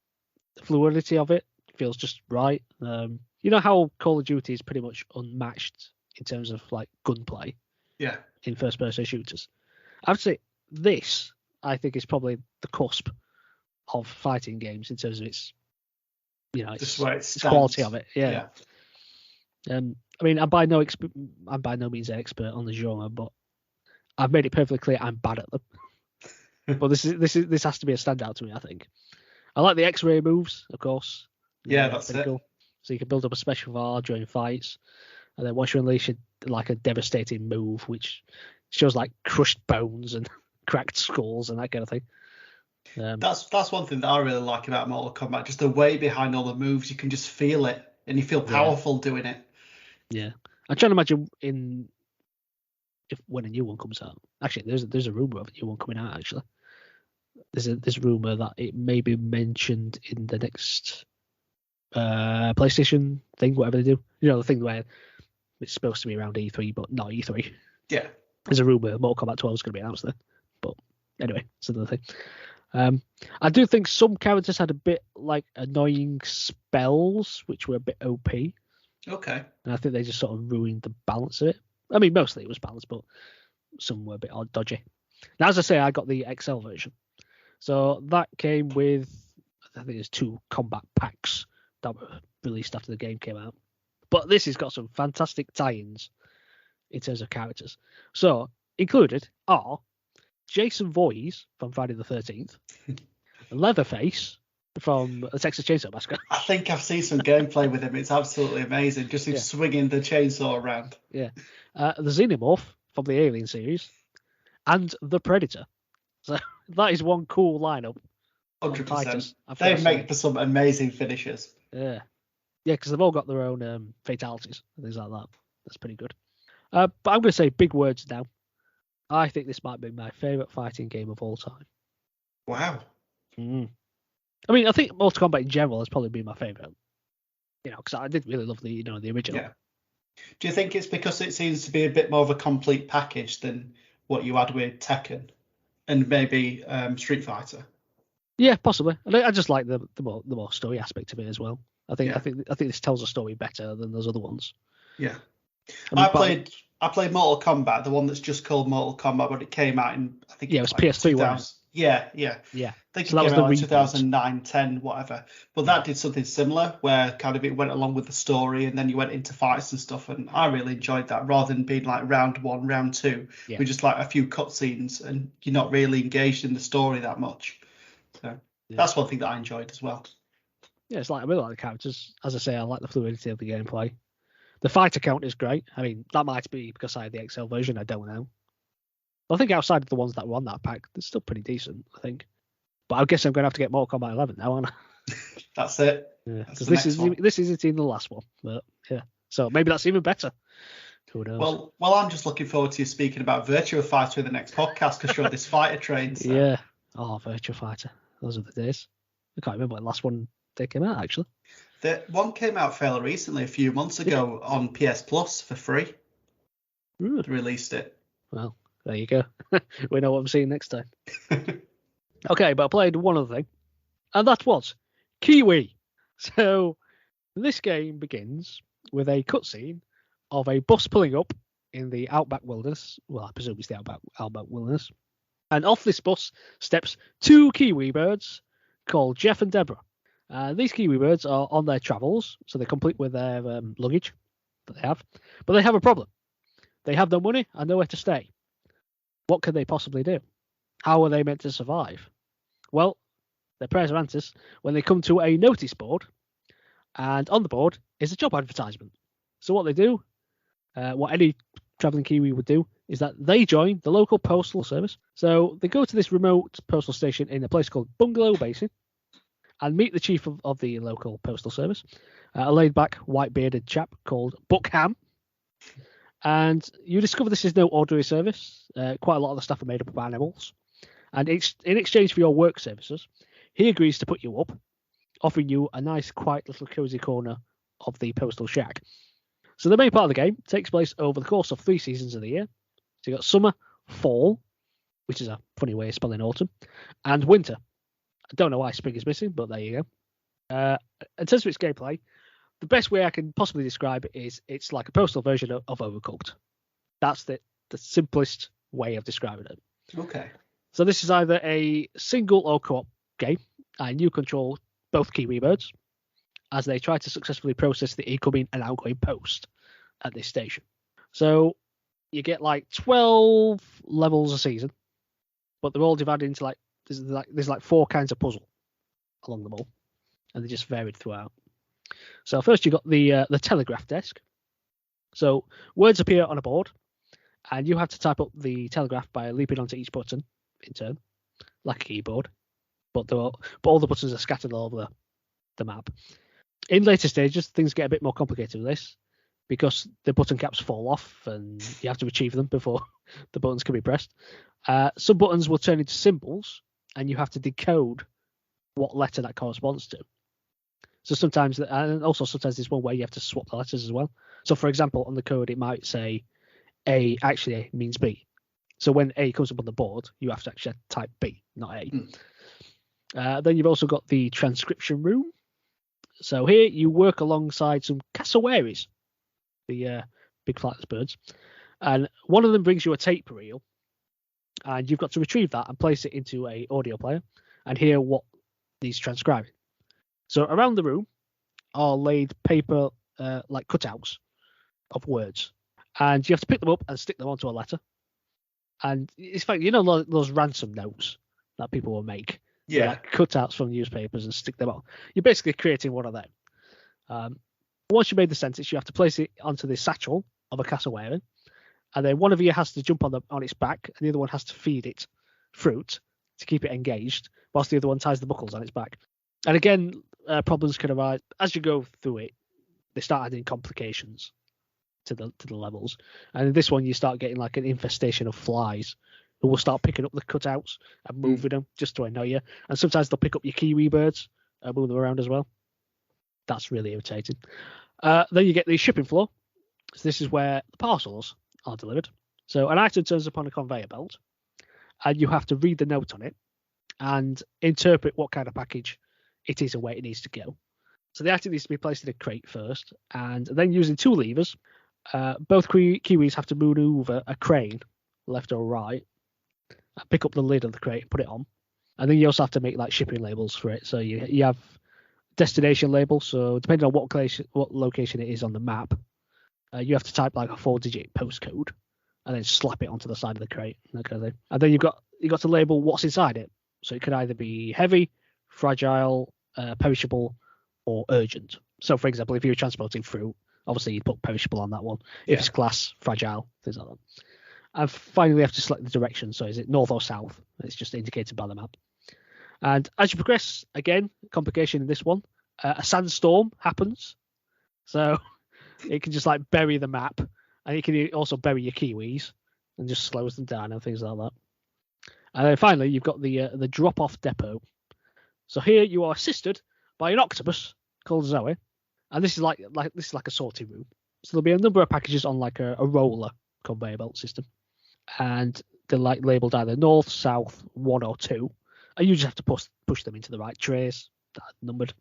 The fluidity of it feels just right. You know how Call of Duty is pretty much unmatched in terms of like gunplay. Yeah. In first-person shooters, I would say this, I think, is probably the cusp of fighting games in terms of its, its quality of it. Yeah. I mean, I'm by no means an expert on the genre, but I've made it perfectly clear I'm bad at them. But this has to be a standout to me, I think. I like the X-ray moves, of course. Yeah, that's it. Cool. So you can build up a special VAR during fights, and then once you unleash like a devastating move, which shows like crushed bones and cracked skulls and that kind of thing. That's one thing that I really like about Mortal Kombat. Just the way behind all the moves, you can just feel it, and you feel powerful doing it. Yeah, I'm trying to imagine when a new one comes out. Actually, there's a rumor of a new one coming out. Actually, there's rumor that it may be mentioned in the next PlayStation thing, whatever they do. The thing where it's supposed to be around E3, but not E3. Yeah. There's a rumor Mortal Kombat 12 is going to be announced there. But anyway, it's another thing. I do think some characters had a bit like annoying spells, which were a bit OP. Okay. And I think they just sort of ruined the balance of it. I mean, mostly it was balanced, but some were a bit dodgy. Now, as I say, I got the XL version. So that came with, I think there's 2 combat packs that were released after the game came out. But this has got some fantastic tie-ins in terms of characters. So, included are Jason Voorhees from Friday the 13th, Leatherface from the Texas Chainsaw Massacre. I think I've seen some gameplay with him. It's absolutely amazing. Just him swinging the chainsaw around. Yeah. The Xenomorph from the Alien series, and the Predator. So that is one cool lineup. 100%. They make for some amazing finishes. Yeah. Yeah, because they've all got their own fatalities and things like that. That's pretty good. But I'm going to say big words now. I think this might be my favourite fighting game of all time. Wow. I mean, I think Mortal Kombat in general has probably been my favourite. Because I did really love the original. Yeah. Do you think it's because it seems to be a bit more of a complete package than what you had with Tekken and maybe Street Fighter? Yeah, possibly. I just like the more story aspect of it as well. I think this tells a story better than those other ones. Yeah. I played Mortal Kombat, the one that's just called Mortal Kombat, but it came out in, I think... Yeah, it was PS3 one. Yeah. Yeah. I think so it came out in 2009, 10, whatever. But that did something similar, where kind of it went along with the story, and then you went into fights and stuff, and I really enjoyed that, rather than being like round 1, round 2, with just like a few cutscenes, and you're not really engaged in the story that much. So that's one thing that I enjoyed as well. Yeah, it's like I really like the characters. As I say, I like the fluidity of the gameplay. The fighter count is great. I mean, that might be because I had the XL version. I don't know. But I think outside of the ones that were on that pack, they're still pretty decent, I think. But I guess I'm going to have to get Mortal Kombat 11 now, aren't I? That's it. Yeah, because this isn't even the last one. But yeah, so maybe that's even better. Who knows? Well, I'm just looking forward to you speaking about Virtua Fighter in the next podcast because you're on this fighter train. So. Yeah. Oh, Virtua Fighter. Those are the days. I can't remember when the last one they came out, actually. The one came out fairly recently, a few months ago, on PS Plus for free. They released it. Well, there you go. We know what I'm seeing next time. Okay, but I played one other thing, and that was Kiwi. So this game begins with a cutscene of a bus pulling up in the outback wilderness. Well, I presume it's the outback wilderness. And off this bus steps 2 Kiwi birds called Jeff and Deborah. These Kiwi birds are on their travels, so they're complete with their luggage that they have. But they have a problem. They have no money and nowhere to stay. What can they possibly do? How are they meant to survive? Well, their prayers are answered when they come to a notice board, and on the board is a job advertisement. So what they do, what any travelling Kiwi would do, is that they join the local postal service. So they go to this remote postal station in a place called Bungalow Basin, and meet the chief of the local postal service, a laid-back, white-bearded chap called Buckham. And you discover this is no ordinary service. Quite a lot of the staff are made up of animals. And in exchange for your work services, he agrees to put you up, offering you a nice, quiet little cozy corner of the postal shack. So the main part of the game takes place over the course of 3 seasons of the year. So you've got summer, fall, which is a funny way of spelling autumn, and winter. I don't know why spring is missing, but there you go. In terms of its gameplay, the best way I can possibly describe it is it's like a postal version of Overcooked. That's the simplest way of describing it. Okay. So this is either a single or co-op game, and you control both Kiwi birds as they try to successfully process the incoming and outgoing post at this station. So you get like 12 levels a season, but they're all divided into there's 4 kinds of puzzle along them all, and they're just varied throughout. So first you got the telegraph desk. So words appear on a board, and you have to type up the telegraph by leaping onto each button in turn, like a keyboard. But all the buttons are scattered all over the map. In later stages, things get a bit more complicated with this because the button caps fall off and you have to retrieve them before the buttons can be pressed. Some buttons will turn into symbols, and you have to decode what letter that corresponds to. So sometimes there's one where you have to swap the letters as well. So for example, on the code, it might say A actually means B. So when A comes up on the board, you have to actually type B, not A. Then you've also got the transcription room. So here you work alongside some cassowaries, the big flightless birds. And one of them brings you a tape reel, and you've got to retrieve that and place it into a audio player and hear what he's transcribing. So around the room are laid paper like cutouts of words, and you have to pick them up and stick them onto a letter. And it's like, those ransom notes that people will make, like cutouts from newspapers and stick them on. You're basically creating one of them. Once you made the sentence, you have to place it onto the satchel of a cassowary, and then one of you has to jump on its back, and the other one has to feed it fruit to keep it engaged, whilst the other one ties the buckles on its back. And again, problems can arise as you go through it. They start adding complications to the levels, and in this one you start getting like an infestation of flies who will start picking up the cutouts and moving them just to annoy you. And sometimes they'll pick up your Kiwi birds and move them around as well. That's really irritating. Then you get the shipping floor. So this is where the parcels are delivered. So an item turns up on a conveyor belt, and you have to read the note on it and interpret what kind of package it is and where it needs to go. So the item needs to be placed in a crate first, and then using 2 levers, both Kiwis have to maneuver a crane left or right, pick up the lid of the crate and put it on. And then you also have to make like shipping labels for it. So you have destination labels. So depending on what location it is on the map, you have to type like a 4-digit postcode and then slap it onto the side of the crate, that kind of thing. And then you've got to label what's inside it. So it could either be heavy, fragile, perishable, or urgent. So for example, if you're transporting fruit, obviously you put perishable on that one. If it's glass, fragile, things like that. And finally, you have to select the direction. So is it north or south? It's just indicated by the map. And as you progress, again, complication in this one, a sandstorm happens. So it can just like bury the map, and it can also bury your Kiwis and just slows them down and things like that. And then finally, you've got the drop-off depot. So here you are assisted by an octopus called Zoe, and this is like a sorting room. So there'll be a number of packages on like a roller conveyor belt system, and they're like labeled either north, south, 1 or 2, and you just have to push them into the right trays that are numbered.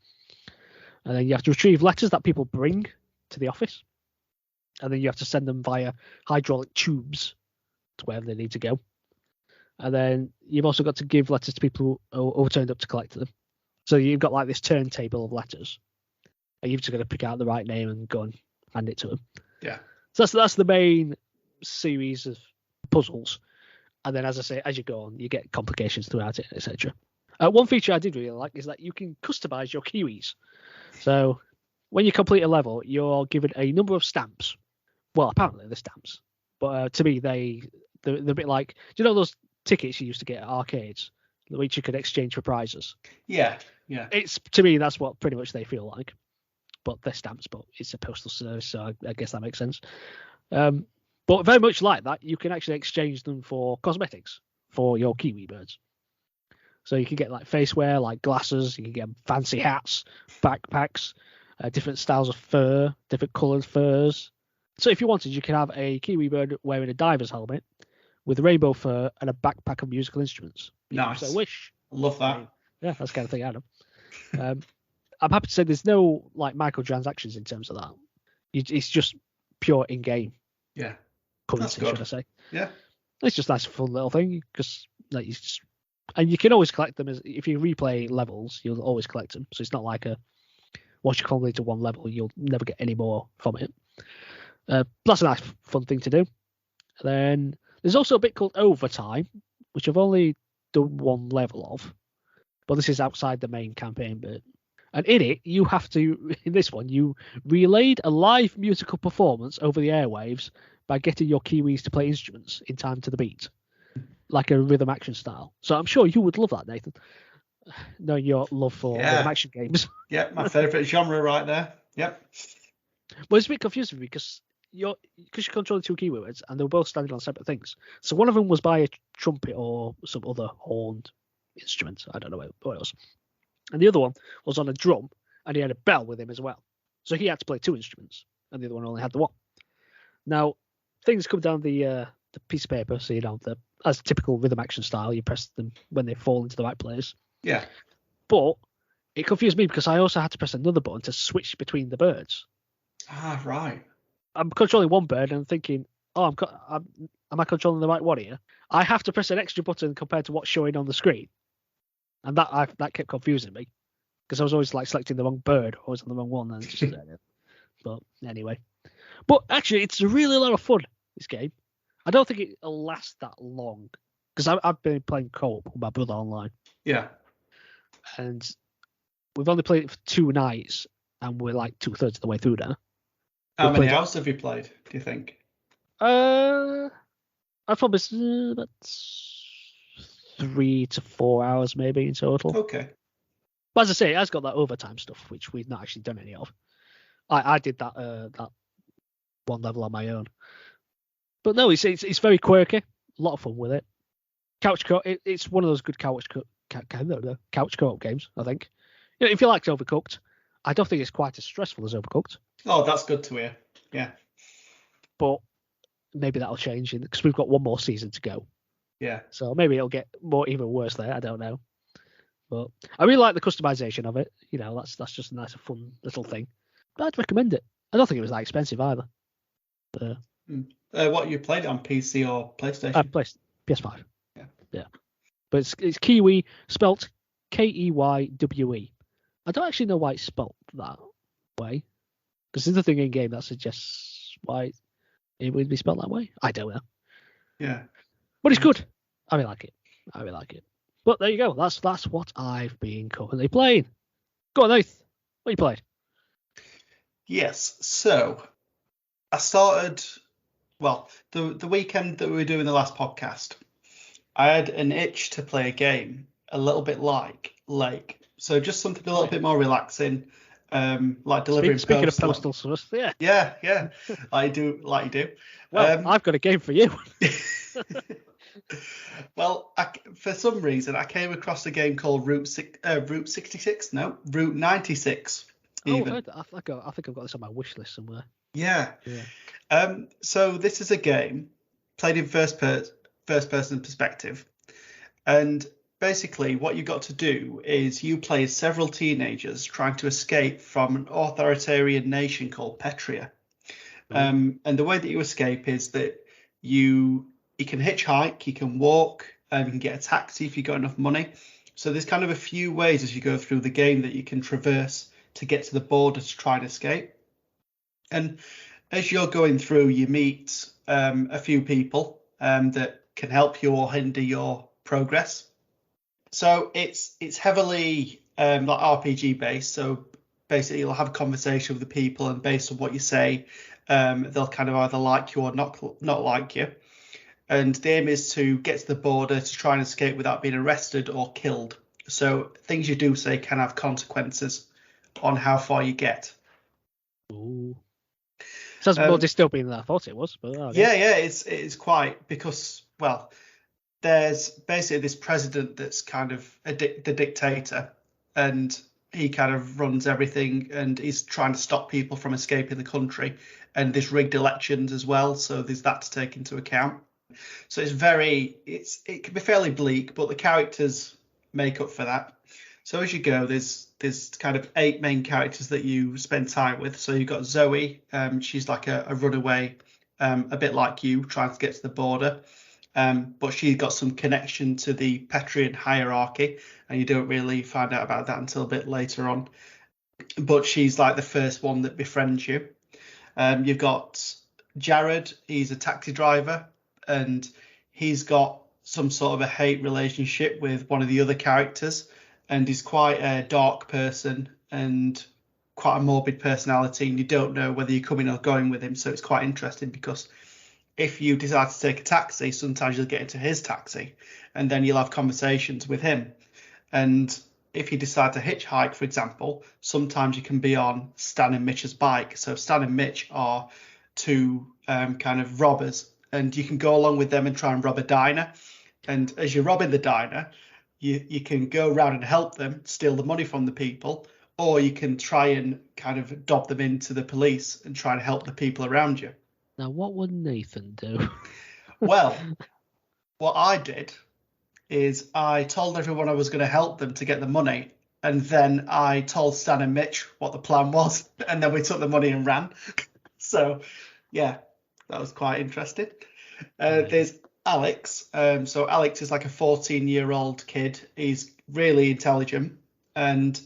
And then you have to retrieve letters that people bring to the office, and then you have to send them via hydraulic tubes to wherever they need to go. And then you've also got to give letters to people who turned up to collect them. So you've got like this turntable of letters, and you've just got to pick out the right name and go and hand it to them. Yeah. So that's the main series of puzzles. And then, as I say, as you go on, you get complications throughout it, etc. One feature I did really like is that you can customize your Kiwis. So when you complete a level, you're given a number of stamps. Well, apparently they're stamps, but to me they're a bit like, do you know those tickets you used to get at arcades, which you can exchange for prizes. Yeah. It's, to me, that's what pretty much they feel like. But they're stamps, but it's a postal service, so I guess that makes sense. But very much like that, you can actually exchange them for cosmetics for your Kiwi birds. So you can get like faceware, like glasses, you can get fancy hats, backpacks, different styles of fur, different coloured furs. So if you wanted, you can have a Kiwi bird wearing a diver's helmet with rainbow fur and a backpack of musical instruments. Nice. So wish. Love that. Yeah, that's the kind of thing I know. I'm happy to say there's no like microtransactions in terms of that. It's just pure in-game. Yeah. Currency, should I say? Yeah. It's just a nice, fun little thing because like and you can always collect them if you replay levels. You'll always collect them, so it's not like once you complete to one level, you'll never get any more from it. That's a nice, fun thing to do. And then there's also a bit called Overtime, which I've only done one level of, but this is outside the main campaign bit. And in it, you have to, in this one, you relayed a live musical performance over the airwaves by getting your Kiwis to play instruments in time to the beat, like a rhythm action style. So I'm sure you would love that, Nathan, knowing your love for rhythm action games. Yeah, my favourite genre right there. Yep. Well, it's a bit confusing because you're controlling two Kiwi words and they were both standing on separate things. So one of them was by a trumpet or some other horned instrument. I don't know what it was. And the other one was on a drum, and he had a bell with him as well. So he had to play two instruments, and the other one only had the one. Now, things come down the piece of paper, so as typical rhythm action style, you press them when they fall into the right place. Yeah. But it confused me because I also had to press another button to switch between the birds. Ah, right. I'm controlling one bird, and I'm thinking, am I controlling the right one here? I have to press an extra button compared to what's showing on the screen. And that kept confusing me because I was always like selecting the wrong bird, always on the wrong one. And just, but anyway, actually, it's a really lot of fun. This game, I don't think it'll last that long because I've been playing co-op with my brother online. Yeah, and we've only played it for 2 nights, and we're like 2/3 of the way through now. How many hours have you played? Do you think? I'd probably say about 3 to 4 hours maybe in total. Okay. But as I say, it has got that overtime stuff, which we've not actually done any of. I did that one level on my own. But no, it's very quirky. A lot of fun with it. Couch co-op. It's one of those good couch co-op games, I think. If you liked Overcooked, I don't think it's quite as stressful as Overcooked. Oh, that's good to hear. Yeah. But maybe that'll change because we've got one more season to go. Yeah. So maybe it'll get even worse there. I don't know. But I really like the customization of it. That's just a nice, fun little thing. But I'd recommend it. I don't think it was that expensive either. What, you played it on PC or PlayStation? PS5. Yeah. But it's Kiwi, spelt Keywe. I don't actually know why it's spelt that way. Because there's nothing in game that suggests why it would be spelt that way. I don't know. Yeah. But it's good. I really like it. But there you go. That's what I've been currently playing. Go on, Nath. What you played? Yes. So I started. Well, the weekend that we were doing the last podcast, I had an itch to play a game a little bit like Lake. So just something a little bit more relaxing, like delivering. Speaking of postal service, yeah. Yeah. I do, like you do. Well, I've got a game for you. Well, for some reason, I came across a game called Route 66. No, Route 96. Even. I think I've got this on my wish list somewhere. Yeah. So this is a game played in first person perspective, and basically what you got to do is you play several teenagers trying to escape from an authoritarian nation called Petria. And the way that you escape is that you can hitchhike, you can walk, you can get a taxi if you've got enough money. So there's kind of a few ways as you go through the game that you can traverse to get to the border to try and escape. And as you're going through, you meet a few people that can help you or hinder your progress. So it's heavily like RPG based. So basically you'll have a conversation with the people, and based on what you say, they'll kind of either like you or not like you. And the aim is to get to the border to try and escape without being arrested or killed. So things you do say can have consequences on how far you get. Ooh. Sounds more dystopian than I thought it was. But okay. Yeah, it's quite, because, well, there's basically this president that's kind of the dictator, and he kind of runs everything, and he's trying to stop people from escaping the country, and there's rigged elections as well, so there's that to take into account. So it can be fairly bleak, but the characters make up for that. So as you go, there's kind of 8 main characters that you spend time with. So you've got Zoe, she's like a runaway, a bit like you, trying to get to the border. But she's got some connection to the Petrian hierarchy, and you don't really find out about that until a bit later on. But she's like the first one that befriends you. You've got Jared, he's a taxi driver, and he's got some sort of a hate relationship with one of the other characters, and he's quite a dark person and quite a morbid personality, and you don't know whether you're coming or going with him. So it's quite interesting, because if you decide to take a taxi, sometimes you'll get into his taxi, and then you'll have conversations with him. And if you decide to hitchhike, for example, sometimes you can be on Stan and Mitch's bike. So Stan and Mitch are 2 kind of robbers, and you can go along with them and try and rob a diner. And as you're robbing the diner, you can go around and help them steal the money from the people, or you can try and kind of dob them into the police and try and help the people around you. Now, what would Nathan do? Well, what I did is I told everyone I was going to help them to get the money, and then I told Stan and Mitch what the plan was, and then we took the money and ran. So, yeah, that was quite interesting. There's Alex. So Alex is like a 14-year-old kid. He's really intelligent, and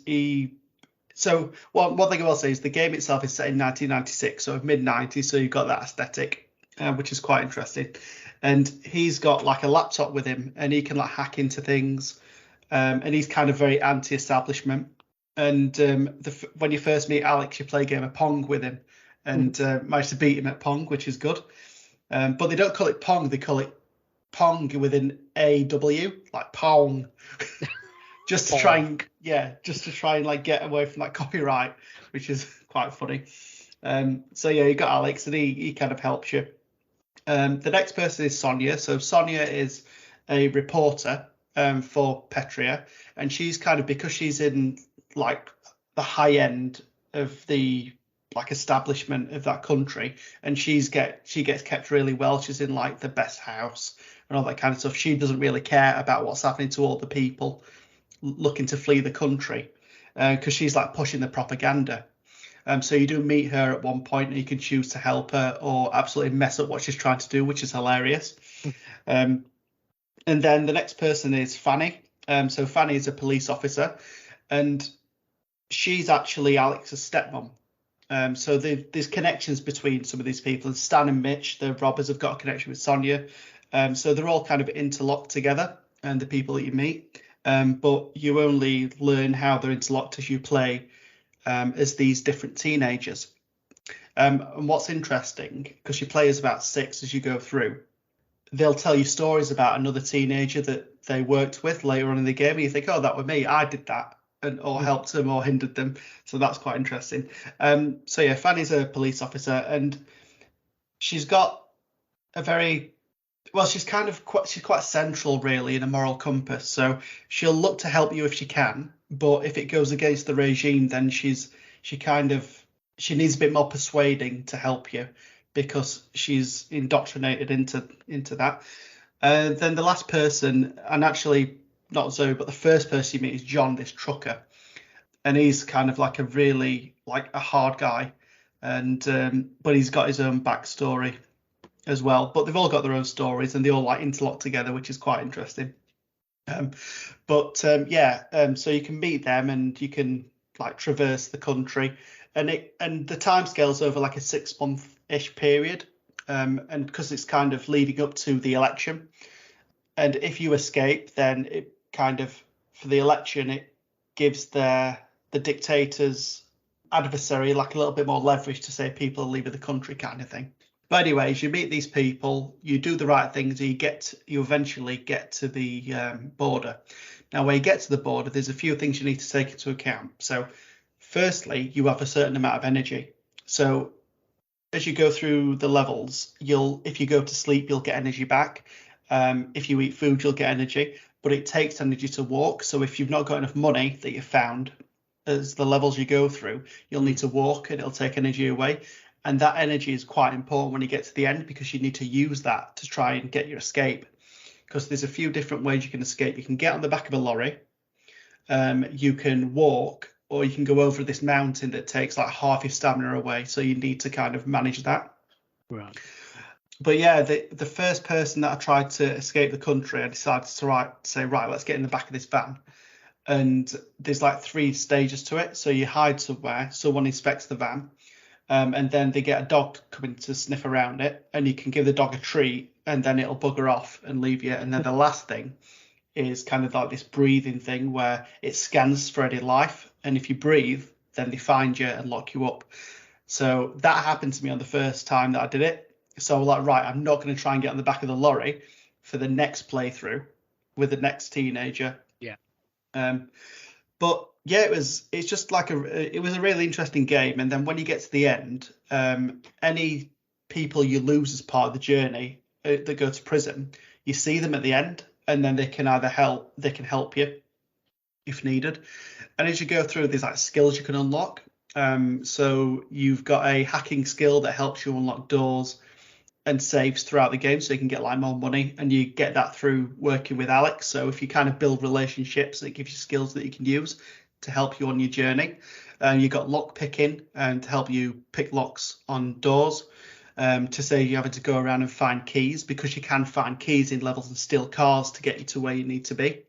one thing I will say is the game itself is set in 1996, so mid-90s, so you've got that aesthetic, which is quite interesting. And he's got like a laptop with him, and he can like hack into things, and he's kind of very anti-establishment. And when you first meet Alex, you play a game of Pong with him, and manage to beat him at Pong, which is good. But they don't call it Pong, they call it Pong with an AW, like Pong. just to try and like get away from that copyright, which is quite funny. So yeah, you got Alex, and he kind of helps you. The next person is Sonia. So Sonia is a reporter for Petria, and she's kind of, because she's in like the high end of the like establishment of that country, and she gets kept really well. She's in like the best house and all that kind of stuff. She doesn't really care about what's happening to all the people looking to flee the country, because she's like pushing the propaganda. So you do meet her at one point, and you can choose to help her or absolutely mess up what she's trying to do, which is hilarious. And then the next person is Fanny. So Fanny is a police officer, and she's actually Alex's stepmom. So there's connections between some of these people. And Stan and Mitch, the robbers, have got a connection with Sonia. So they're all kind of interlocked together, and the people that you meet. But you only learn how they're interlocked as you play as these different teenagers. And what's interesting, because you play as about 6 as you go through, they'll tell you stories about another teenager that they worked with later on in the game, and you think, oh, that was me, I did that, or helped them or hindered them. So that's quite interesting. So yeah, Fanny's a police officer, and she's got a very, well, she's quite central really in a moral compass. So she'll look to help you if she can, but if it goes against the regime, then she needs a bit more persuading to help you, because she's indoctrinated into that. Then the last person, and actually not Zoe, but the first person you meet is John, this trucker, and he's kind of like a really like a hard guy, and but he's got his own backstory as well. But they've all got their own stories, and they all like interlock together, which is quite interesting. So you can meet them, and you can like traverse the country, and the timescale's over like a 6-month-ish period, and because it's kind of leading up to the election. And if you escape, then it kind of, for the election, it gives the dictator's adversary like a little bit more leverage to say people are leaving the country, kind of thing. But anyways, you meet these people, you do the right things, you eventually get to the border. Now, when you get to the border, there's a few things you need to take into account. So, firstly, you have a certain amount of energy. So, as you go through the levels, if you go to sleep, you'll get energy back. If you eat food, you'll get energy, but it takes energy to walk. So, if you've not got enough money that you found as the levels you go through, you'll need to walk, and it'll take energy away. And that energy is quite important when you get to the end, because you need to use that to try and get your escape. Because there's a few different ways you can escape. You can get on the back of a lorry, you can walk, or you can go over this mountain that takes like half your stamina away. So you need to kind of manage that. Right. But yeah, the first person that I tried to escape the country, I decided to say, let's get in the back of this van. And there's like 3 stages to it. So you hide somewhere, someone inspects the van. And then they get a dog coming to sniff around it, and you can give the dog a treat, and then it'll bugger off and leave you. And then the last thing is kind of like this breathing thing where it scans for any life, and if you breathe, then they find you and lock you up. So that happened to me on the first time that I did it. So I'm like, right, I'm not going to try and get on the back of the lorry for the next playthrough with the next teenager. Yeah. But yeah, it's just like it was a really interesting game. And then when you get to the end, any people you lose as part of the journey that go to prison, you see them at the end, and then they can help you if needed. And as you go through, there's like skills you can unlock. So you've got a hacking skill that helps you unlock doors and saves throughout the game, so you can get like more money, and you get that through working with Alex. So if you kind of build relationships, it gives you skills that you can use to help you on your journey. You've got lock picking to help you pick locks on doors, to save you having to go around and find keys, because you can find keys in levels and steal cars to get you to where you need to be.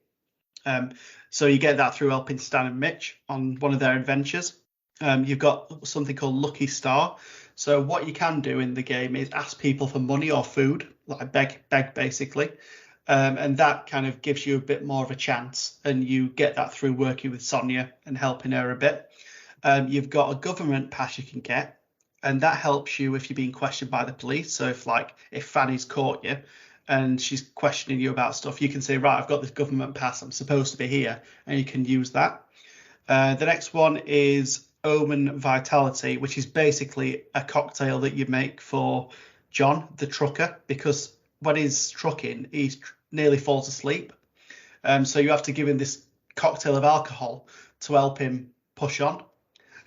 So you get that through helping Stan and Mitch on one of their adventures. You've got something called Lucky Star. So what you can do in the game is ask people for money or food, like beg basically. And that kind of gives you a bit more of a chance, and you get that through working with Sonia and helping her a bit. You've got a government pass you can get, and that helps you if you're being questioned by the police. So if Fanny's caught you and she's questioning you about stuff, you can say, right, I've got this government pass, I'm supposed to be here, and you can use that. The next one is Omen Vitality, which is basically a cocktail that you make for John, the trucker, because when he's trucking, he nearly falls asleep. So you have to give him this cocktail of alcohol to help him push on.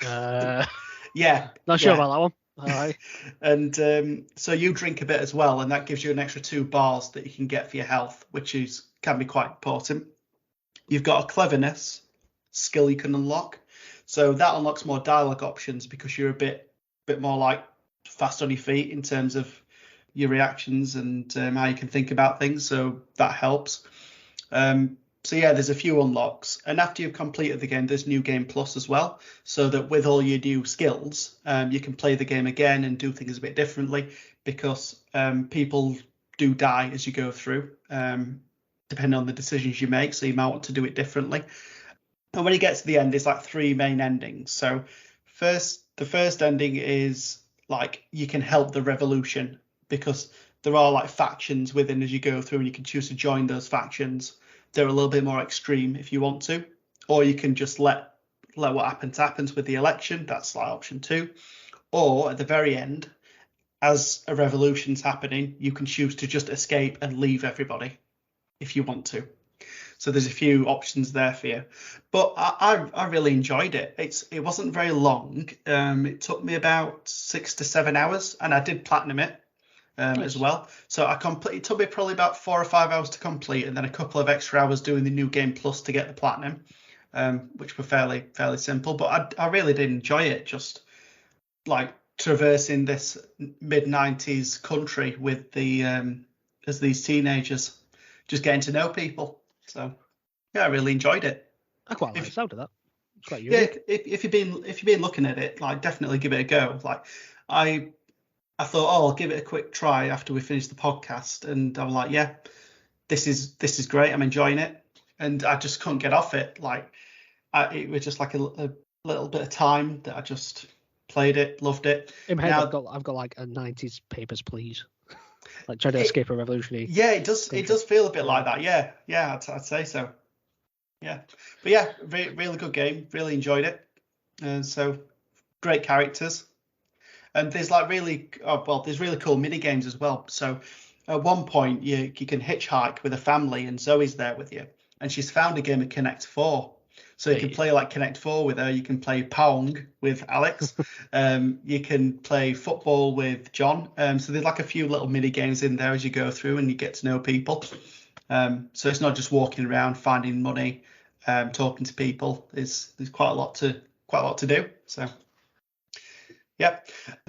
Yeah. Not sure about that one. All right. And so you drink a bit as well, and that gives you an extra 2 bars that you can get for your health, which can be quite important. You've got a cleverness skill you can unlock. So that unlocks more dialogue options, because you're a bit more like fast on your feet in terms of your reactions and how you can think about things. So that helps. So yeah, there's a few unlocks, and after you've completed the game, there's New Game Plus as well, so that with all your new skills, you can play the game again and do things a bit differently, because people do die as you go through, depending on the decisions you make. So you might want to do it differently. And when you get to the end, there's like 3 main endings. So the first ending is like you can help the revolution, because there are like factions within as you go through, and you can choose to join those factions. They're a little bit more extreme if you want to, or you can just let what happens with the election. That's like option 2. Or at the very end, as a revolution's happening, you can choose to just escape and leave everybody if you want to. So there's a few options there for you. But I really enjoyed it. It wasn't very long. It took me about 6 to 7 hours, and I did platinum it. Nice. As well. So it took me probably about 4 or 5 hours to complete, and then a couple of extra hours doing the New Game Plus to get the platinum, which were fairly simple. But I really did enjoy it, just like traversing this mid-90s country with as these teenagers, just getting to know people. So yeah, I really enjoyed it. I quite like the sound of that. It's quite unique. Yeah, if you've been looking at it, like definitely give it a go. Like I thought, I'll give it a quick try after we finish the podcast, and I was like, yeah, this is great. I'm enjoying it, and I just couldn't get off it. Like, it was just like a little bit of time that I just played it, loved it. In my head, Now, I've got like a 90s Papers, Please. Like trying to escape a revolutionary. Yeah, it does. It does feel a bit like that. Yeah, I'd say so. Yeah, but yeah, really good game. Really enjoyed it. And so great characters, and there's like there's really cool mini games as well. So at one point you can hitchhike with a family, and Zoe's there with you, and she's found a game of Connect 4. So you can play like Connect 4 with her. You can play Pong with Alex. You can play football with John. So there's like a few little mini games in there as you go through, and you get to know people. So it's not just walking around finding money, talking to people. There's quite a lot to do. So yeah.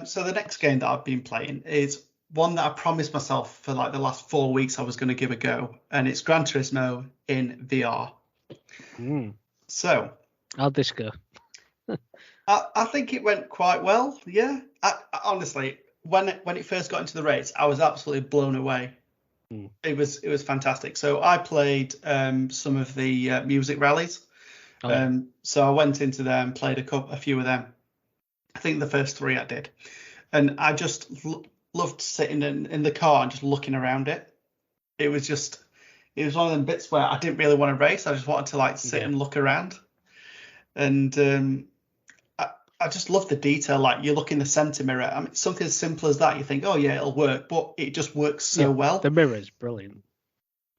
So the next game that I've been playing is one that I promised myself for like the last 4 weeks I was going to give a go, and it's Gran Turismo in VR. So, how'd this go? I think it went quite well. Yeah, I honestly, when it first got into the race, I was absolutely blown away. It was fantastic. So I played some of the music rallies. So I went into them, played a few of them. I think the first 3 I did, and I just loved sitting in the car and just looking around it. It was one of them bits where I didn't really want to race. I just wanted to like sit and look around. And I just love the detail. Like you look in the center mirror. I mean, something as simple as that, you think, oh yeah, it'll work, but it just works so well. The mirror is brilliant.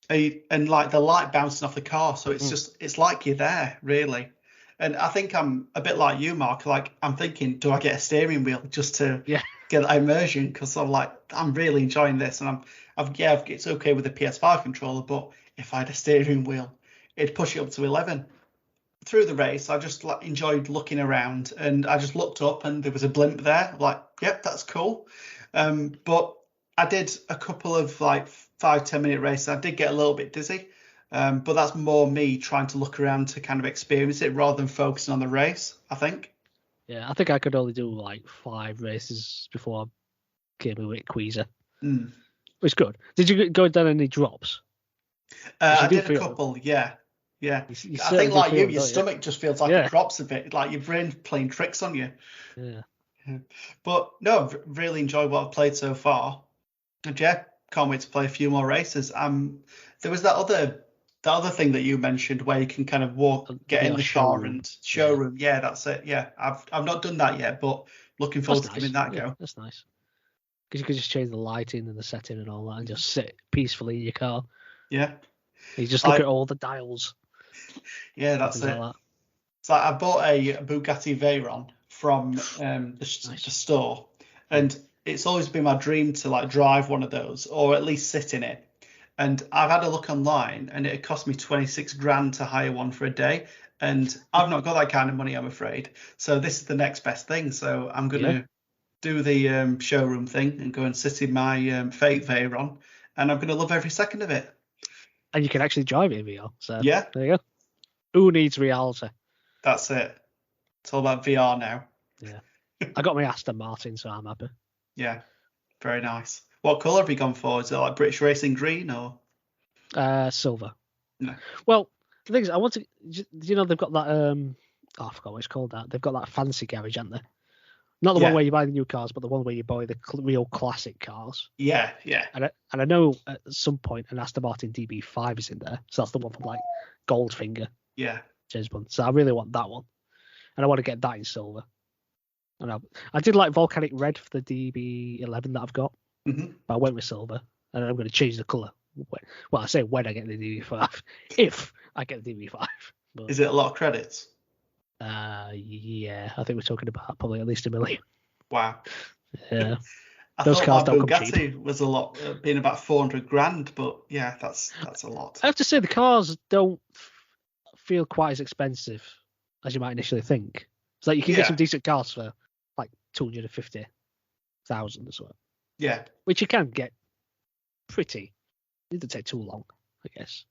And like the light bouncing off the car, so it's like you're there, really. And I think I'm a bit like you, Mark. Like I'm thinking, do I get a steering wheel just to get that immersion? Because I'm really enjoying this, and it's okay with the PS5 controller, but if I had a steering wheel, it'd push it up to 11. Through the race, I just enjoyed looking around, and I just looked up, and there was a blimp there. Like, yep, that's cool. But I did a couple of like 5-10 minute races. I did get a little bit dizzy, but that's more me trying to look around to kind of experience it rather than focusing on the race, I think. Yeah, I think I could only do like 5 races before I came a bit queasy. It's good. Did you go down any drops? I did a couple, yeah. I think like you, your stomach just feels like it drops a bit, like your brain's playing tricks on you. Yeah. But no, really enjoyed what I've played so far. And yeah, can't wait to play a few more races. There was that other thing that you mentioned where you can kind of get in the car and showroom. Yeah, that's it. Yeah, I've not done that yet, but looking forward to giving that go. That's nice. Because you could just change the lighting and the setting and all that, and just sit peacefully in your car. Yeah. You just look at all the dials. Yeah, that's it. Like so I bought a Bugatti Veyron from the store, and it's always been my dream to like drive one of those or at least sit in it. And I've had a look online, and it cost me 26 grand to hire one for a day, and I've not got that kind of money, I'm afraid. So this is the next best thing. So I'm going to do the showroom thing and go and sit in my Fate Veyron, and I'm going to love every second of it. And you can actually drive it in VR. So yeah, there you go. Who needs reality? That's it. It's all about VR now. Yeah. I got my Aston Martin, so I'm happy. Yeah, very nice. What colour have you gone for? Is it like British Racing Green or? Silver. No. Well, the thing is, I want to. You know, they've got that. I forgot what it's called. That they've got that fancy garage, haven't they? Not the one where you buy the new cars, but the one where you buy the real classic cars. Yeah. And I know at some point an Aston Martin DB5 is in there, so that's the one from like Goldfinger. Yeah. James Bond. So I really want that one, and I want to get that in silver. And I did like volcanic red for the DB11 that I've got, but I went with silver, and I'm going to change the colour. Well, I say when I get the DB5, if I get the DB5. But, is it a lot of credits? Yeah, I think we're talking about probably at least $1 million. Wow. Yeah. I those cars don't come cheap. Was a lot, being about 400 grand, but yeah, that's a lot. I have to say the cars don't feel quite as expensive as you might initially think. It's like you can get some decent cars for like 250,000 or so. Yeah. Which you can get pretty. It doesn't take too long, I guess.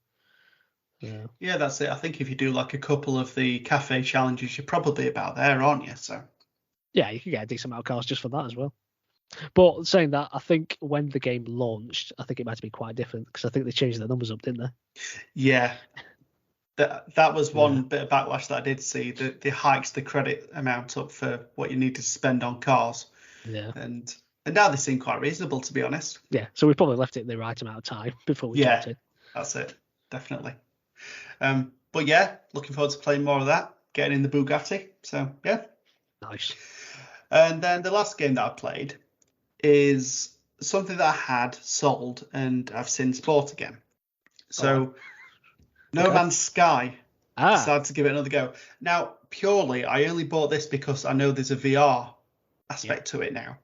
Yeah, that's it. I think if you do like a couple of the cafe challenges, you're probably about there, aren't you? So. Yeah, you can get a decent amount of cars just for that as well. But saying that, I think when the game launched, I think it might have been quite different because I think they changed the numbers up, didn't they? Yeah. That was one bit of backlash that I did see. That they hiked the credit amount up for what you needed to spend on cars. Yeah. And now they seem quite reasonable, to be honest. Yeah. So we probably left it the right amount of time before we jumped in. That's it. Definitely. But yeah, looking forward to playing more of that. Getting in the Bugatti. So yeah. Nice. And then the last game that I played is something that I had sold and I've since bought again. So No Man's Sky. Decided to give it another go. Now, purely, I only bought this because I know there's a VR aspect to it now.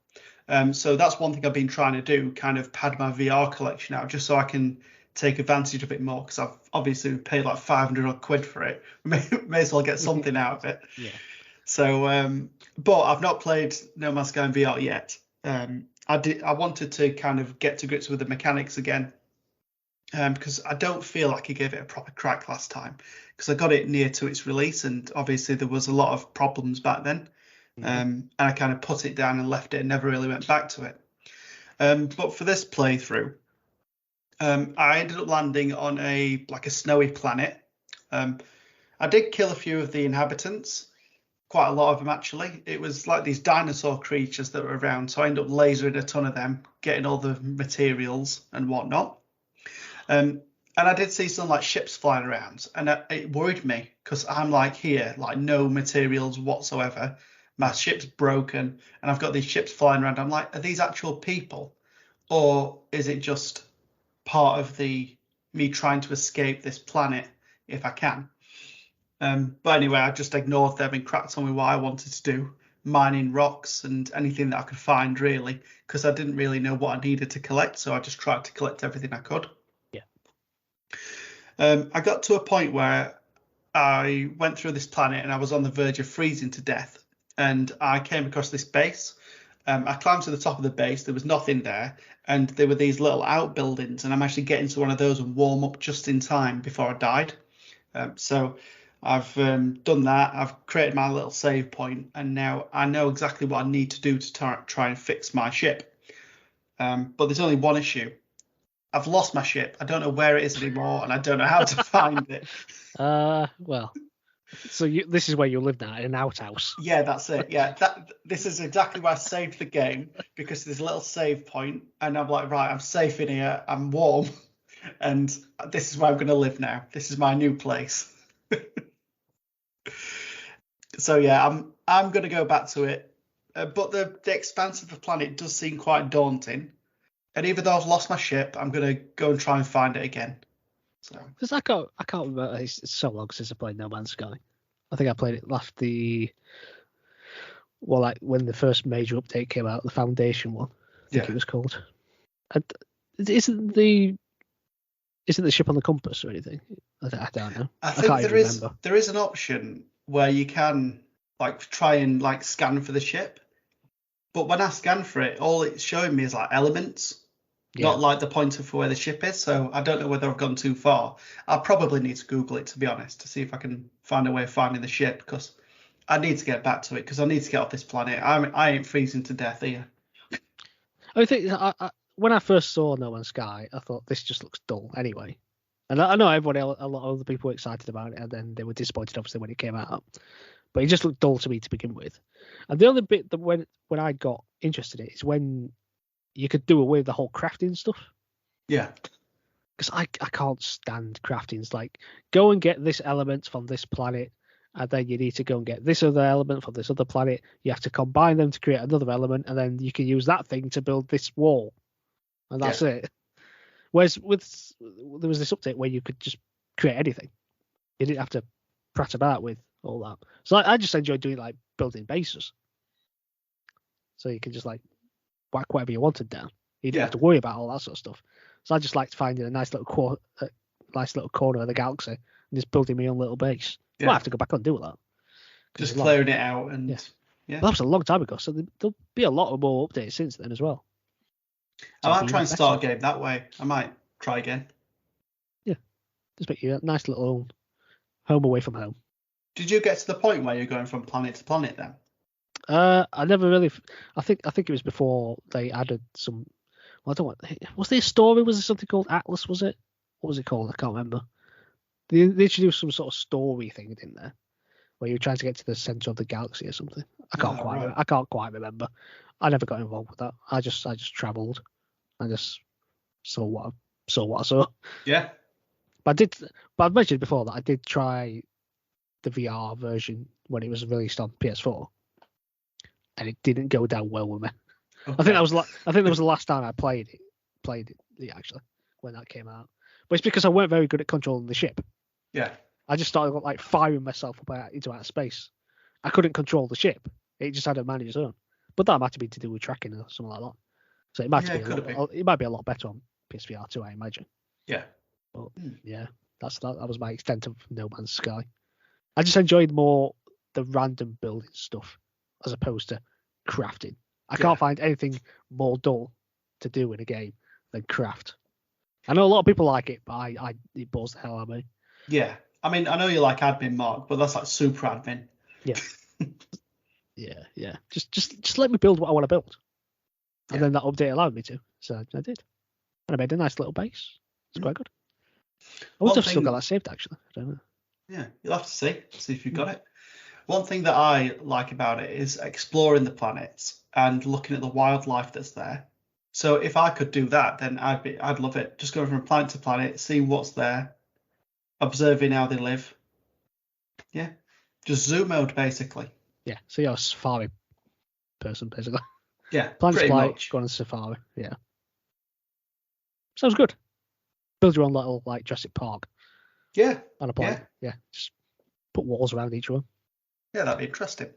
So that's one thing I've been trying to do, kind of pad my VR collection out just so I can take advantage of it more, because I've obviously paid like 500 odd quid for it. May as well get something out of it. Yeah. So, but I've not played No Man's Sky in VR yet. I wanted to kind of get to grips with the mechanics again, because I don't feel like I gave it a proper crack last time, because I got it near to its release and obviously there was a lot of problems back then. And I kind of put it down and left it and never really went back to it. But for this playthrough, I ended up landing on a snowy planet. I did kill a few of the inhabitants, quite a lot of them actually. It was like these dinosaur creatures that were around, so I ended up lasering a ton of them, getting all the materials and whatnot. And I did see some like ships flying around, and it worried me because I'm like here, like no materials whatsoever. My ship's broken, and I've got these ships flying around. I'm like, are these actual people, or is it just part of me trying to escape this planet if I can? But anyway, I just ignored them and cracked on with what I wanted to do, mining rocks and anything that I could find really, because I didn't really know what I needed to collect, so I just tried to collect everything I could. Yeah. I got to a point where I went through this planet and I was on the verge of freezing to death, and I came across this base. I climbed to the top of the base. There was nothing there, and there were these little outbuildings, and I'm actually getting to one of those and warm up just in time before I died. So I've done that. I've created my little save point, and now I know exactly what I need to do to try and fix my ship. But there's only one issue. I've lost my ship. I don't know where it is anymore, and I don't know how to find it. Well, so this is where you live now, in an outhouse. Yeah, that's it. Yeah, this is exactly where I saved the game, because there's a little save point, and I'm like, right, I'm safe in here. I'm warm, and this is where I'm going to live now. This is my new place. So yeah, I'm going to go back to it. But the expanse of the planet does seem quite daunting. And even though I've lost my ship, I'm going to go and try and find it again. So, because I can't remember. It's so long since I played No Man's Sky. I think I played it like when the first major update came out, the Foundation one. I think it was called. And isn't the ship on the compass or anything? I don't know. I think there is an option where you can like try and like scan for the ship, but when I scan for it, all it's showing me is like elements. Not like the pointer for where the ship is, so I don't know whether I've gone too far. I'll probably need to Google it, to be honest, to see if I can find a way of finding the ship, because I need to get back to it, because I need to get off this planet. I ain't freezing to death here. I think when I first saw No Man's Sky, I thought this just looks dull anyway. And I know a lot of other people were excited about it, and then they were disappointed, obviously, when it came out. But it just looked dull to me to begin with. And the other bit that when I got interested in it is when you could do away with the whole crafting stuff. Yeah. Because I can't stand crafting. It's like, go and get this element from this planet, and then you need to go and get this other element from this other planet. You have to combine them to create another element, and then you can use that thing to build this wall. And that's it. Whereas there was this update where you could just create anything. You didn't have to prat about with all that. So I just enjoyed doing like building bases. So you can just like whack whatever you wanted down. You didn't have to worry about all that sort of stuff. So I just liked finding a nice little corner of the galaxy and just building my own little base. Yeah. I might have to go back and do all that. Just clearing it out and Well, that was a long time ago, so there'll be a lot of more updates since then as well. I might try and start a game that way. I might try again. Yeah, just make you a nice little home away from home. Did you get to the point where you're going from planet to planet then? I never really. I think it was before they added some. Well, I don't want. Was there a story? Was there something called Atlas? Was it? What was it called? I can't remember. They introduced some sort of story thing, didn't they? Where you're trying to get to the center of the galaxy or something. I can't quite remember. I never got involved with that. I just travelled. I just saw what I saw. Yeah. But I've mentioned before that I did try the VR version when it was released on PS4, and it didn't go down well with me. Okay. I think that was the last time I played it actually when that came out. But it's because I weren't very good at controlling the ship. Yeah. I just started like firing myself up into outer space. I couldn't control the ship. It just had to manage its own. But that might have been to do with tracking or something like that. So it might be a lot better on PSVR 2, I imagine. Yeah. But yeah, that was my extent of No Man's Sky. I just enjoyed more the random building stuff as opposed to crafting. I can't find anything more dull to do in a game than craft. I know a lot of people like it, but it bores the hell out of me. Yeah. I mean, I know you like admin, Mark, but that's like super admin. Yeah. yeah. Just let me build what I want to build. And then that update allowed me to. So I did. And I made a nice little base. It's quite good. I wonder if I've still got that saved, actually. I don't know. Yeah, you'll have to see if you've got it. One thing that I like about it is exploring the planets and looking at the wildlife that's there. So if I could do that, then I'd love it. Just going from planet to planet, seeing what's there, observing how they live. Yeah, just zoo mode basically. Yeah, so you're a safari person basically. Yeah, Planet pretty flight, much. go on a safari. Yeah, sounds good. Build your own little like Jurassic Park. Yeah, on a planet. Yeah, just put walls around each one. Yeah, that'd be interesting.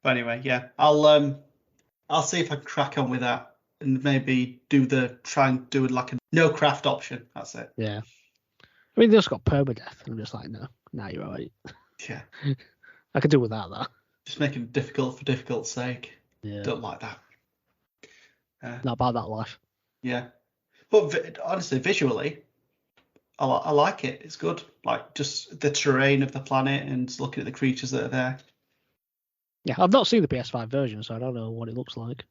But anyway, yeah, I'll see if I can crack on with that and maybe try and do like a no craft option. That's it. Yeah. I mean, they just got permadeath, and I'm just like, no, you're alright. Yeah. I could do without that. Just making it difficult for difficult's sake. Yeah. Don't like that. Not about that life. Yeah. But honestly, visually, I like it. It's good. Like just the terrain of the planet and looking at the creatures that are there. Yeah, I've not seen the PS5 version, so I don't know what it looks like.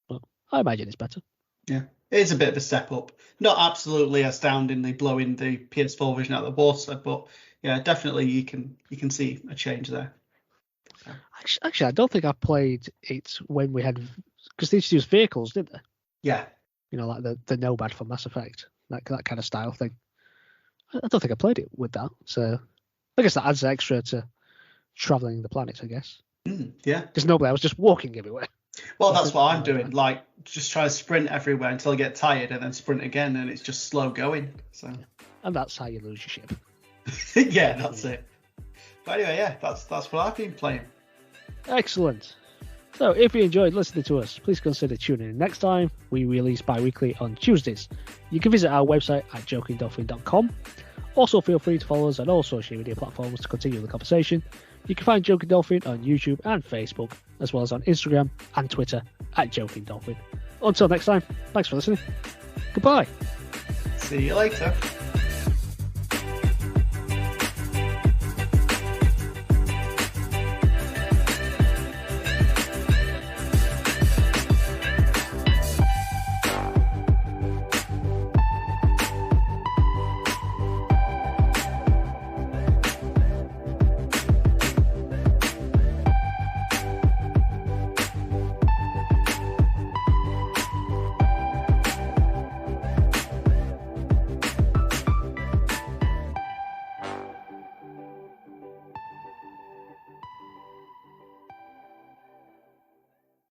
But I imagine it's better. Yeah. It is a bit of a step up. Not absolutely astoundingly blowing the PS4 version out of the water, but yeah, definitely you can see a change there. So. Actually, I don't think I played it when we had, because they introduced vehicles, didn't they? Yeah. You know, like the Nomad from Mass Effect, that kind of style thing. I don't think I played it with that, so I guess that adds extra to traveling the planets, I guess. Yeah. Because nobody, I was just walking everywhere. Well, that's what I'm doing. Like, just try to sprint everywhere until I get tired, and then sprint again, and it's just slow going. So. Yeah. And that's how you lose your ship. Yeah, that's it. But anyway, yeah, that's what I've been playing. Excellent. So, if you enjoyed listening to us, please consider tuning in next time. We release bi-weekly on Tuesdays. You can visit our website at jokingdolphin.com. Also, feel free to follow us on all social media platforms to continue the conversation. You can find Joking Dolphin on YouTube and Facebook, as well as on Instagram and Twitter at Joking Dolphin. Until next time, thanks for listening. Goodbye. See you later.